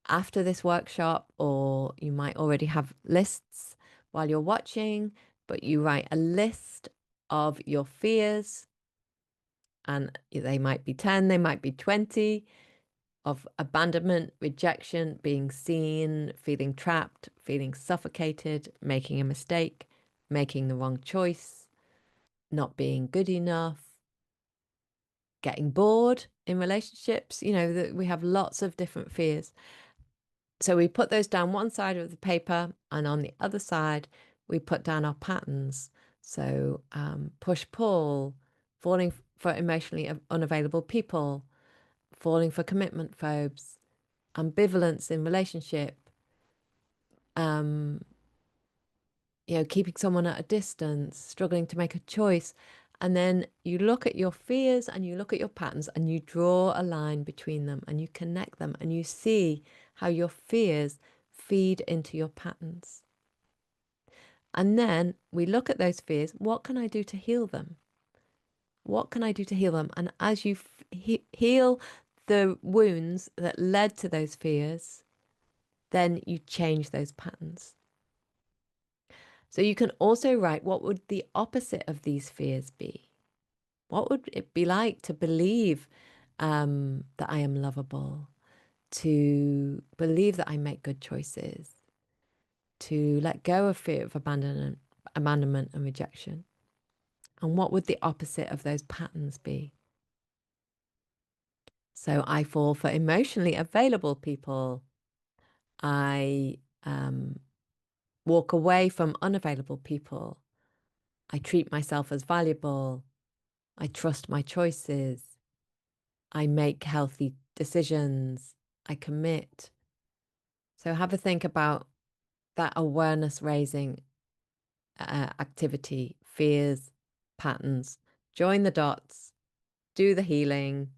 after this workshop, or you might already have lists while you're watching, but you write a list of your fears, and they might be 10, they might be 20, of abandonment, rejection, being seen, feeling trapped, feeling suffocated, making a mistake, making the wrong choice, not being good enough, getting bored in relationships. We have lots of different fears. So we put those down one side of the paper, and on the other side, we put down our patterns. So push, pull, falling for emotionally unavailable people, falling for commitment phobes, ambivalence in relationship, um, keeping someone at a distance, struggling to make a choice. And then you look at your fears and you look at your patterns and you draw a line between them and you connect them and you see how your fears feed into your patterns. And then we look at those fears. What can I do to heal them? What can I do to heal them? And as you heal the wounds that led to those fears, then you change those patterns. So you can also write, what would the opposite of these fears be? What would it be like to believe that I am lovable, to believe that I make good choices, to let go of fear of abandonment and rejection? And what would the opposite of those patterns be? So I fall for emotionally available people. I walk away from unavailable people. I treat myself as valuable. I trust my choices. I make healthy decisions. I commit. So have a think about that awareness raising activity, fears, patterns. Join the dots, do the healing,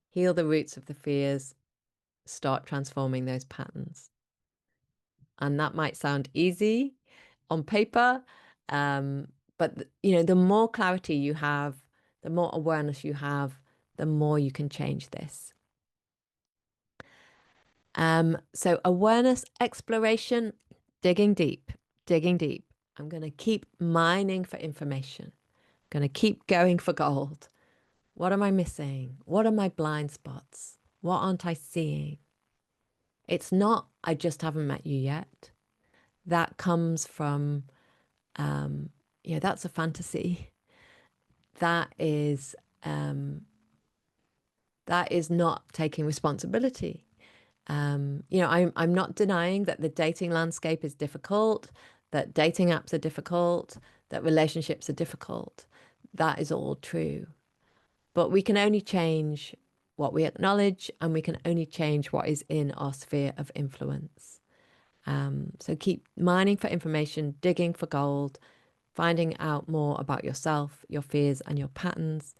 heal the roots of the fears, start transforming those patterns. And that might sound easy on paper, but the more clarity you have, the more awareness you have, the more you can change this. So awareness, exploration, digging deep, digging deep. I'm going to keep mining for information. I'm going to keep going for gold. What am I missing? What are my blind spots? What aren't I seeing? It's not, I just haven't met you yet. that comes from, um, that's a fantasy. That is, um, that is not taking responsibility. I'm not denying that the dating landscape is difficult, that dating apps are difficult, that relationships are difficult. That is all true. But we can only change what we acknowledge, and we can only change what is in our sphere of influence. So keep mining for information, digging for gold, finding out more about yourself, your fears, and your patterns.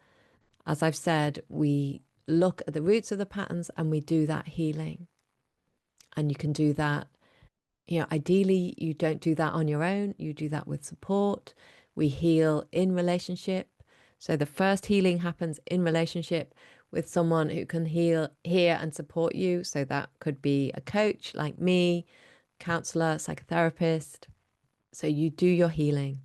As I've said, we look at the roots of the patterns and we do that healing. And you can do that, ideally, you don't do that on your own, you do that with support. We heal in relationship. So the first healing happens in relationship with someone who can hear and support you. So that could be a coach like me, counselor, psychotherapist. So you do your healing.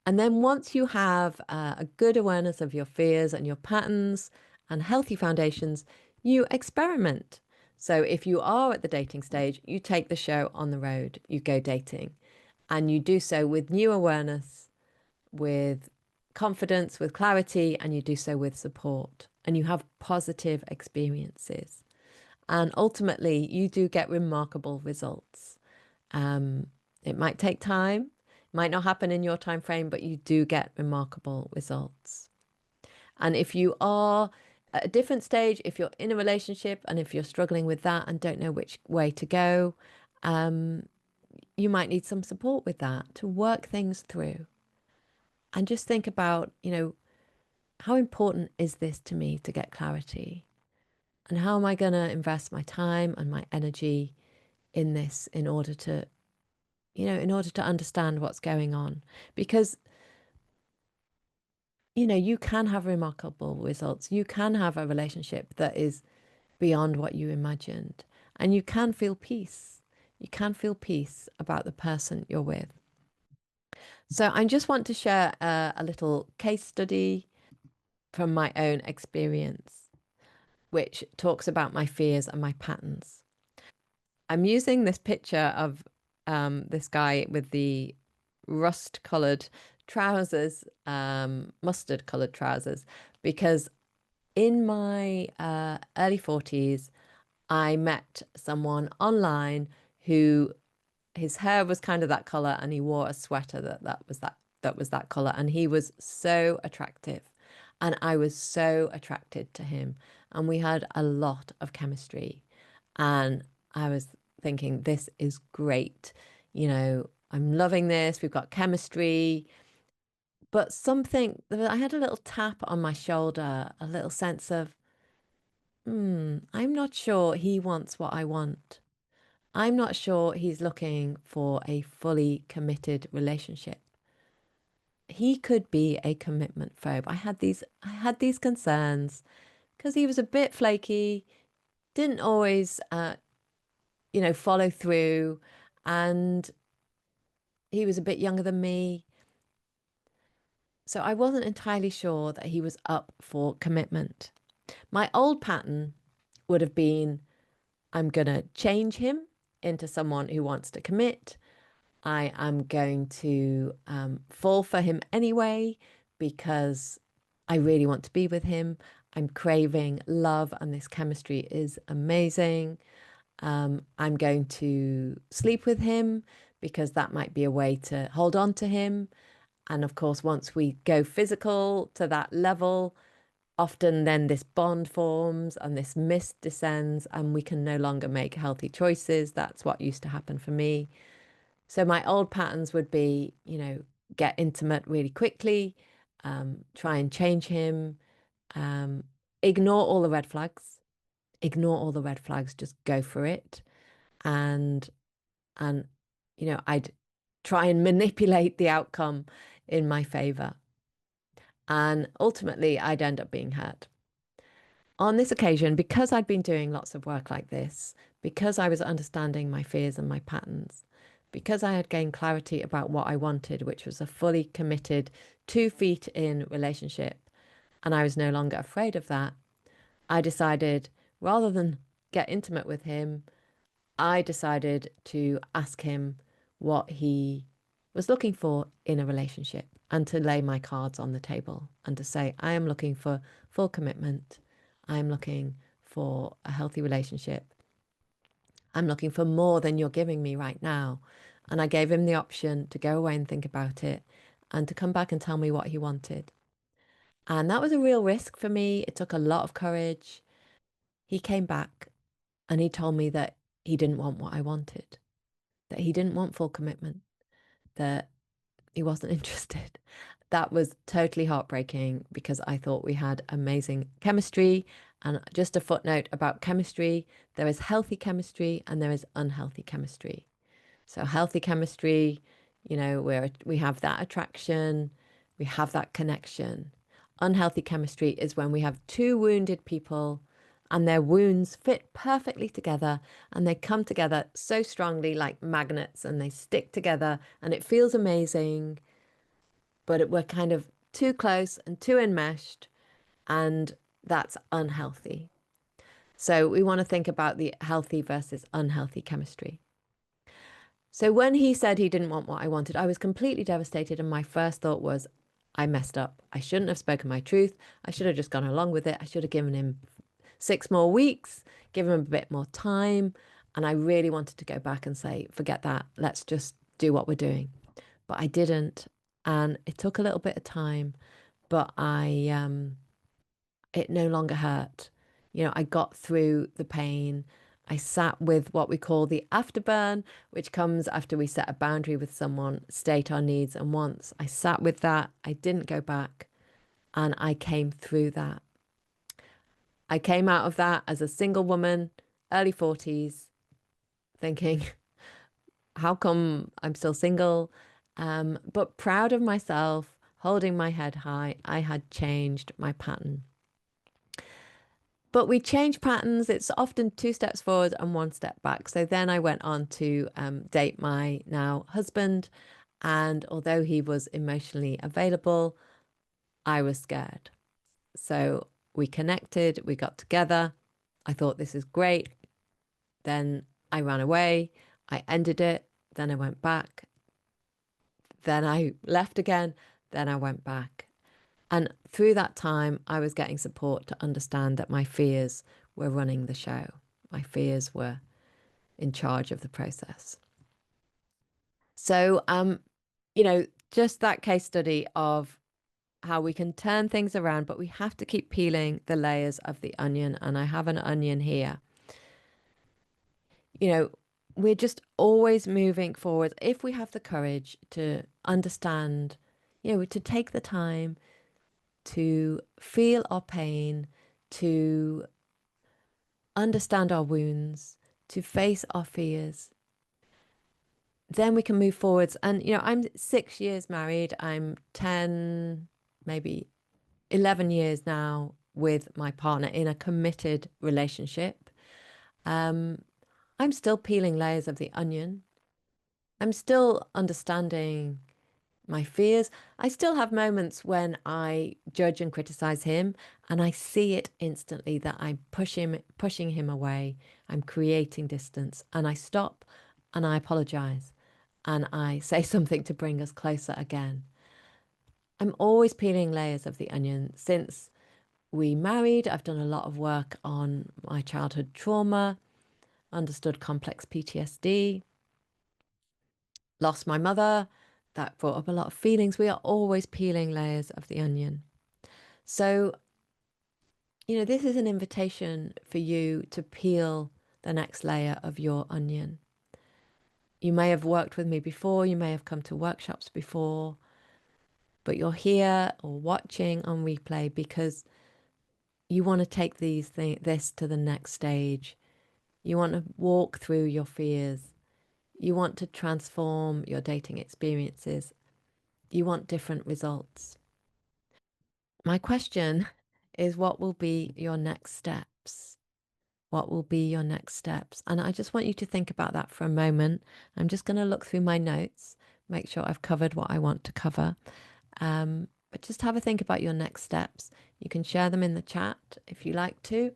And then once you have a good awareness of your fears and your patterns and healthy foundations, you experiment. So if you are at the dating stage, you take the show on the road, you go dating, and you do so with new awareness, with confidence, with clarity, and you do so with support. And you have positive experiences. And ultimately, you do get remarkable results. Um, it might take time, might not happen in your time frame, but you do get remarkable results. And if you are at a different stage, if you're in a relationship and if you're struggling with that and don't know which way to go, um, you might need some support with that to work things through. And just think about, how important is this to me to get clarity? And how am I going to invest my time and my energy in this in order to in order to understand what's going on. Because, you can have remarkable results. You can have a relationship that is beyond what you imagined. And you can feel peace. You can feel peace about the person you're with. So I just want to share a little case study from my own experience, which talks about my fears and my patterns. I'm using this picture of this guy with the rust colored trousers, mustard colored trousers, because in my early 40s, I met someone online who his hair was kind of that color and he wore a sweater that was that color, and he was so attractive and I was so attracted to him, and we had a lot of chemistry, and I was thinking, this is great, I'm loving this, we've got chemistry. But something, I had a little tap on my shoulder, a little sense of, I'm not sure he wants what I want. I'm not sure he's looking for a fully committed relationship. He could be a commitment phobe. I had these concerns because he was a bit flaky, didn't always follow through, and he was a bit younger than me. So I wasn't entirely sure that he was up for commitment. My old pattern would have been, I'm going to change him into someone who wants to commit. I am going to fall for him anyway because I really want to be with him. I'm craving love and this chemistry is amazing. I'm going to sleep with him because that might be a way to hold on to him. And of course, once we go physical to that level, often then this bond forms and this mist descends and we can no longer make healthy choices. That's what used to happen for me. So my old patterns would be, get intimate really quickly, try and change him, um, ignore all the red flags, ignore all the red flags, just go for it. And and I'd try and manipulate the outcome in my favor. And ultimately, I'd end up being hurt. On this occasion, because I'd been doing lots of work like this, because I was understanding my fears and my patterns, because I had gained clarity about what I wanted, which was a fully committed 2 feet in relationship, and I was no longer afraid of that, I decided rather than get intimate with him, I decided to ask him what he was looking for in a relationship and to lay my cards on the table and to say, I am looking for full commitment. I'm looking for a healthy relationship. I'm looking for more than you're giving me right now. And I gave him the option to go away and think about it and to come back and tell me what he wanted. And that was a real risk for me. It took a lot of courage. He came back and he told me that he didn't want what I wanted, that he didn't want full commitment, that he wasn't interested. That was totally heartbreaking because I thought we had amazing chemistry. And just a footnote about chemistry, there is healthy chemistry and there is unhealthy chemistry. So healthy chemistry, where we have that attraction, we have that connection. Unhealthy chemistry is when we have two wounded people and their wounds fit perfectly together and they come together so strongly like magnets and they stick together and it feels amazing, but we're kind of too close and too enmeshed, and that's unhealthy. So we want to think about the healthy versus unhealthy chemistry. So when he said he didn't want what I wanted, I was completely devastated. And my first thought was, I messed up. I shouldn't have spoken my truth. I should have just gone along with it. I should have given him 6 more weeks, given him a bit more time. And I really wanted to go back and say, forget that. Let's just do what we're doing. But I didn't. And it took a little bit of time, but it no longer hurt. I got through the pain. I sat with what we call the afterburn, which comes after we set a boundary with someone, state our needs and wants. I sat with that. I didn't go back. And I came through that. I came out of that as a single woman, early 40s, thinking, how come I'm still single? But proud of myself, holding my head high. I had changed my pattern. But we change patterns. It's often 2 steps forward and 1 step back. So then I went on to date my now husband. And although he was emotionally available, I was scared. So we connected, we got together. I thought this is great. Then I ran away. I ended it. Then I went back. Then I left again. Then I went back. And through that time, I was getting support to understand that my fears were running the show. My fears were in charge of the process. So, just that case study of how we can turn things around, but we have to keep peeling the layers of the onion. And I have an onion here. We're just always moving forward if we have the courage to understand, to take the time to feel our pain, to understand our wounds, to face our fears. Then we can move forwards. And, I'm 6 years married. I'm 10, maybe 11 years now with my partner in a committed relationship. I'm still peeling layers of the onion. I'm still understanding my fears. I still have moments when I judge and criticize him, and I see it instantly that I'm pushing him away. I'm creating distance, and I stop and I apologize and I say something to bring us closer again. I'm always peeling layers of the onion. Since we married, I've done a lot of work on my childhood trauma, understood complex PTSD, lost my mother. That brought up a lot of feelings. We are always peeling layers of the onion. So, this is an invitation for you to peel the next layer of your onion. You may have worked with me before, you may have come to workshops before, but you're here or watching on replay because you want to take this to the next stage. You want to walk through your fears. You want to transform your dating experiences. You want different results. My question is, what will be your next steps? What will be your next steps? And I just want you to think about that for a moment. I'm just going to look through my notes, make sure I've covered what I want to cover. But just have a think about your next steps. You can share them in the chat if you like to.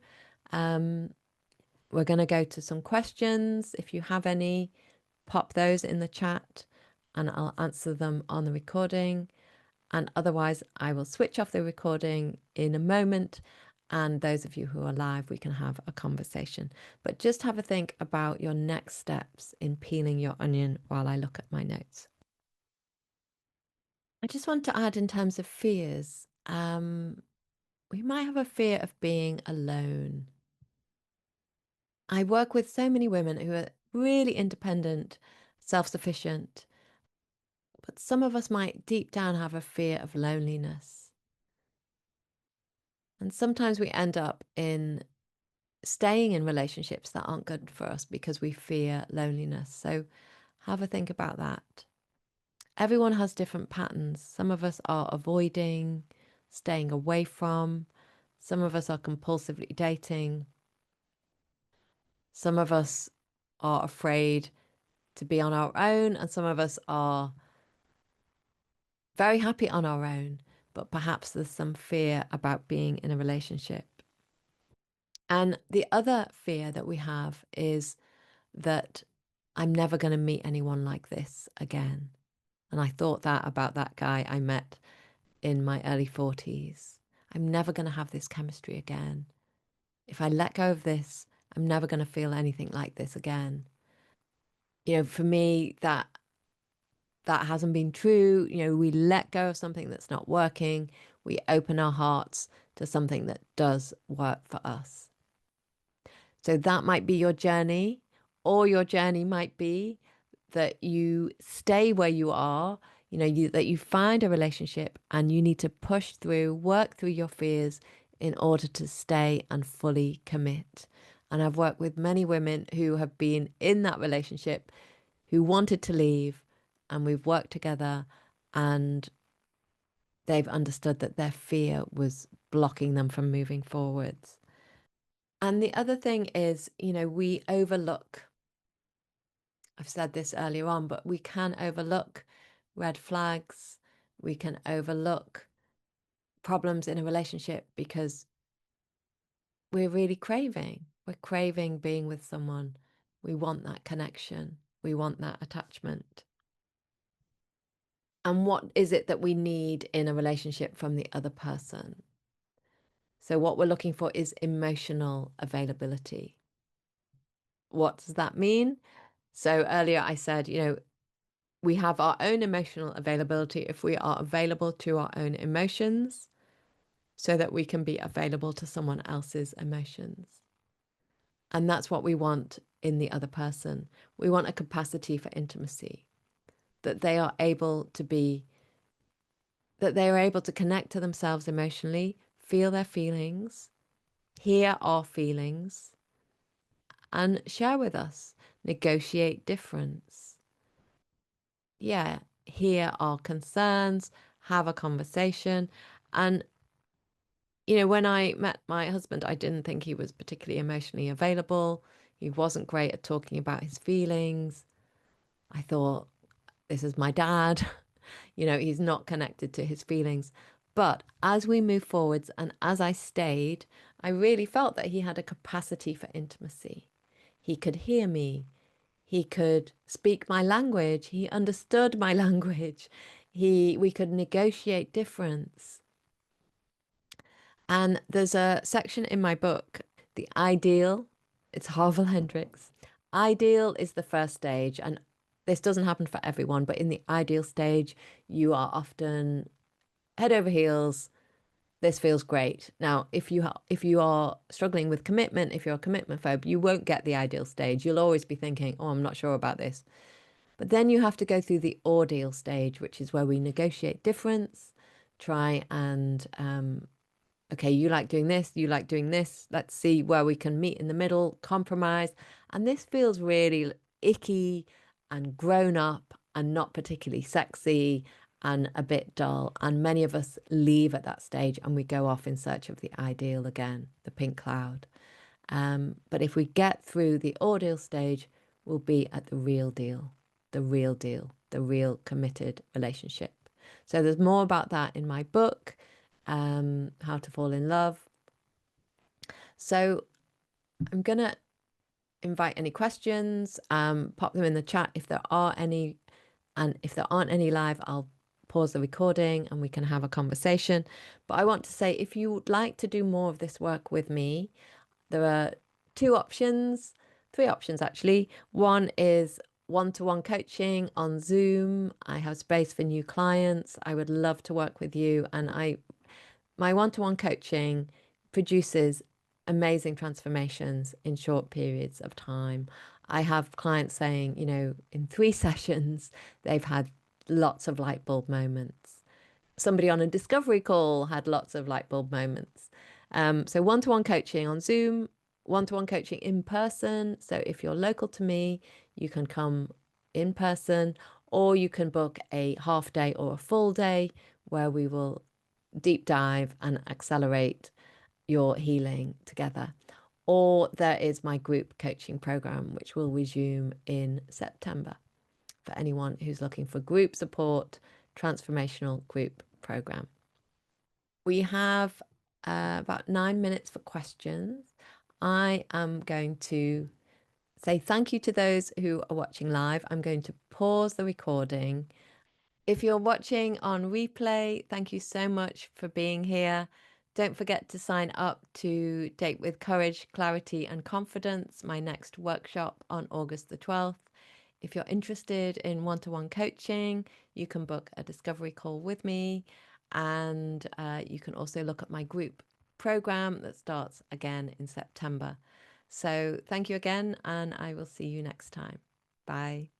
We're going to go to some questions if you have any. pop those in the chat and I'll answer them on the recording. And otherwise, I will switch off the recording in a moment. And those of you who are live, we can have a conversation. But just have a think about your next steps in peeling your onion while I look at my notes. I just want to add in terms of fears, we might have a fear of being alone. I work with so many women who are really independent, self-sufficient, but some of us might deep down have a fear of loneliness. And sometimes we end up in staying in relationships that aren't good for us because we fear loneliness. So have a think about that. Everyone has different patterns. Some of us are avoiding, staying away from. Some of us are compulsively dating. Some of us are afraid to be on our own, and some of us are very happy on our own, but perhaps there's some fear about being in a relationship. And the other fear that we have is that I'm never going to meet anyone like this again. And I thought that about that guy I met in my early 40s. I'm never going to have this chemistry again. If I let go of this, I'm never going to feel anything like this again. You know, for me, that hasn't been true. You know, we let go of something that's not working. We open our hearts to something that does work for us. So that might be your journey, or your journey might be that you stay where you are, you know, that you find a relationship and you need to push through, work through your fears in order to stay and fully commit. And I've worked with many women who have been in that relationship who wanted to leave, and we've worked together and they've understood that their fear was blocking them from moving forwards. And the other thing is, you know, we overlook, I've said this earlier on, but we can overlook red flags. We can overlook problems in a relationship because we're really craving. We're craving being with someone. We want that connection. We want that attachment. And what is it that we need in a relationship from the other person? So what we're looking for is emotional availability. What does that mean? So earlier I said, you know, we have our own emotional availability if we are available to our own emotions so that we can be available to someone else's emotions. And that's what we want in the other person. We want a capacity for intimacy, that they are able to be, that they are able to connect to themselves emotionally, feel their feelings, hear our feelings, and share with us, negotiate difference. Yeah, hear our concerns, have a conversation. And, you know, when I met my husband, I didn't think he was particularly emotionally available. He wasn't great at talking about his feelings. I thought, this is my dad. You know, he's not connected to his feelings. But as we move forwards and as I stayed, I really felt that he had a capacity for intimacy. He could hear me. He could speak my language. He understood my language. We could negotiate difference. And there's a section in my book, The Ideal. It's Harville Hendrix. Ideal is the first stage, and this doesn't happen for everyone, but in the ideal stage, you are often head over heels. This feels great. Now, if you are struggling with commitment, if you're a commitment phobe, you won't get the ideal stage. You'll always be thinking, "Oh, I'm not sure about this." But then you have to go through the ordeal stage, which is where we negotiate difference, try and okay, you like doing this, you like doing this. Let's see where we can meet in the middle, compromise. And this feels really icky and grown up and not particularly sexy and a bit dull. And many of us leave at that stage and we go off in search of the ideal again, the pink cloud. But if we get through the ordeal stage, we'll be at the real deal, the real deal, the real committed relationship. So there's more about that in my book, How to Fall in Love. So I'm going to invite any questions, pop them in the chat if there are any. And if there aren't any live, I'll pause the recording and we can have a conversation. But I want to say, if you would like to do more of this work with me, there are three options actually. One is one-to-one coaching on Zoom. I have space for new clients. I would love to work with you. And my one-to-one coaching produces amazing transformations in short periods of time. I have clients saying, in 3 sessions, they've had lots of light bulb moments. Somebody on a discovery call had lots of light bulb moments. So one-to-one coaching on Zoom, one-to-one coaching in person. So if you're local to me, you can come in person, or you can book a half day or a full day where we will deep dive and accelerate your healing together. Or there is my group coaching program, which will resume in September for anyone who's looking for group support, transformational group program. We have about 9 minutes for questions. I am going to say thank you to those who are watching live. I'm going to pause the recording. If you're watching on replay, thank you so much for being here. Don't forget to sign up to Date with Courage, Clarity and Confidence, my next workshop on August the 12th. If you're interested in one-to-one coaching, you can book a discovery call with me. And you can also look at my group program that starts again in September. So thank you again, and I will see you next time. Bye.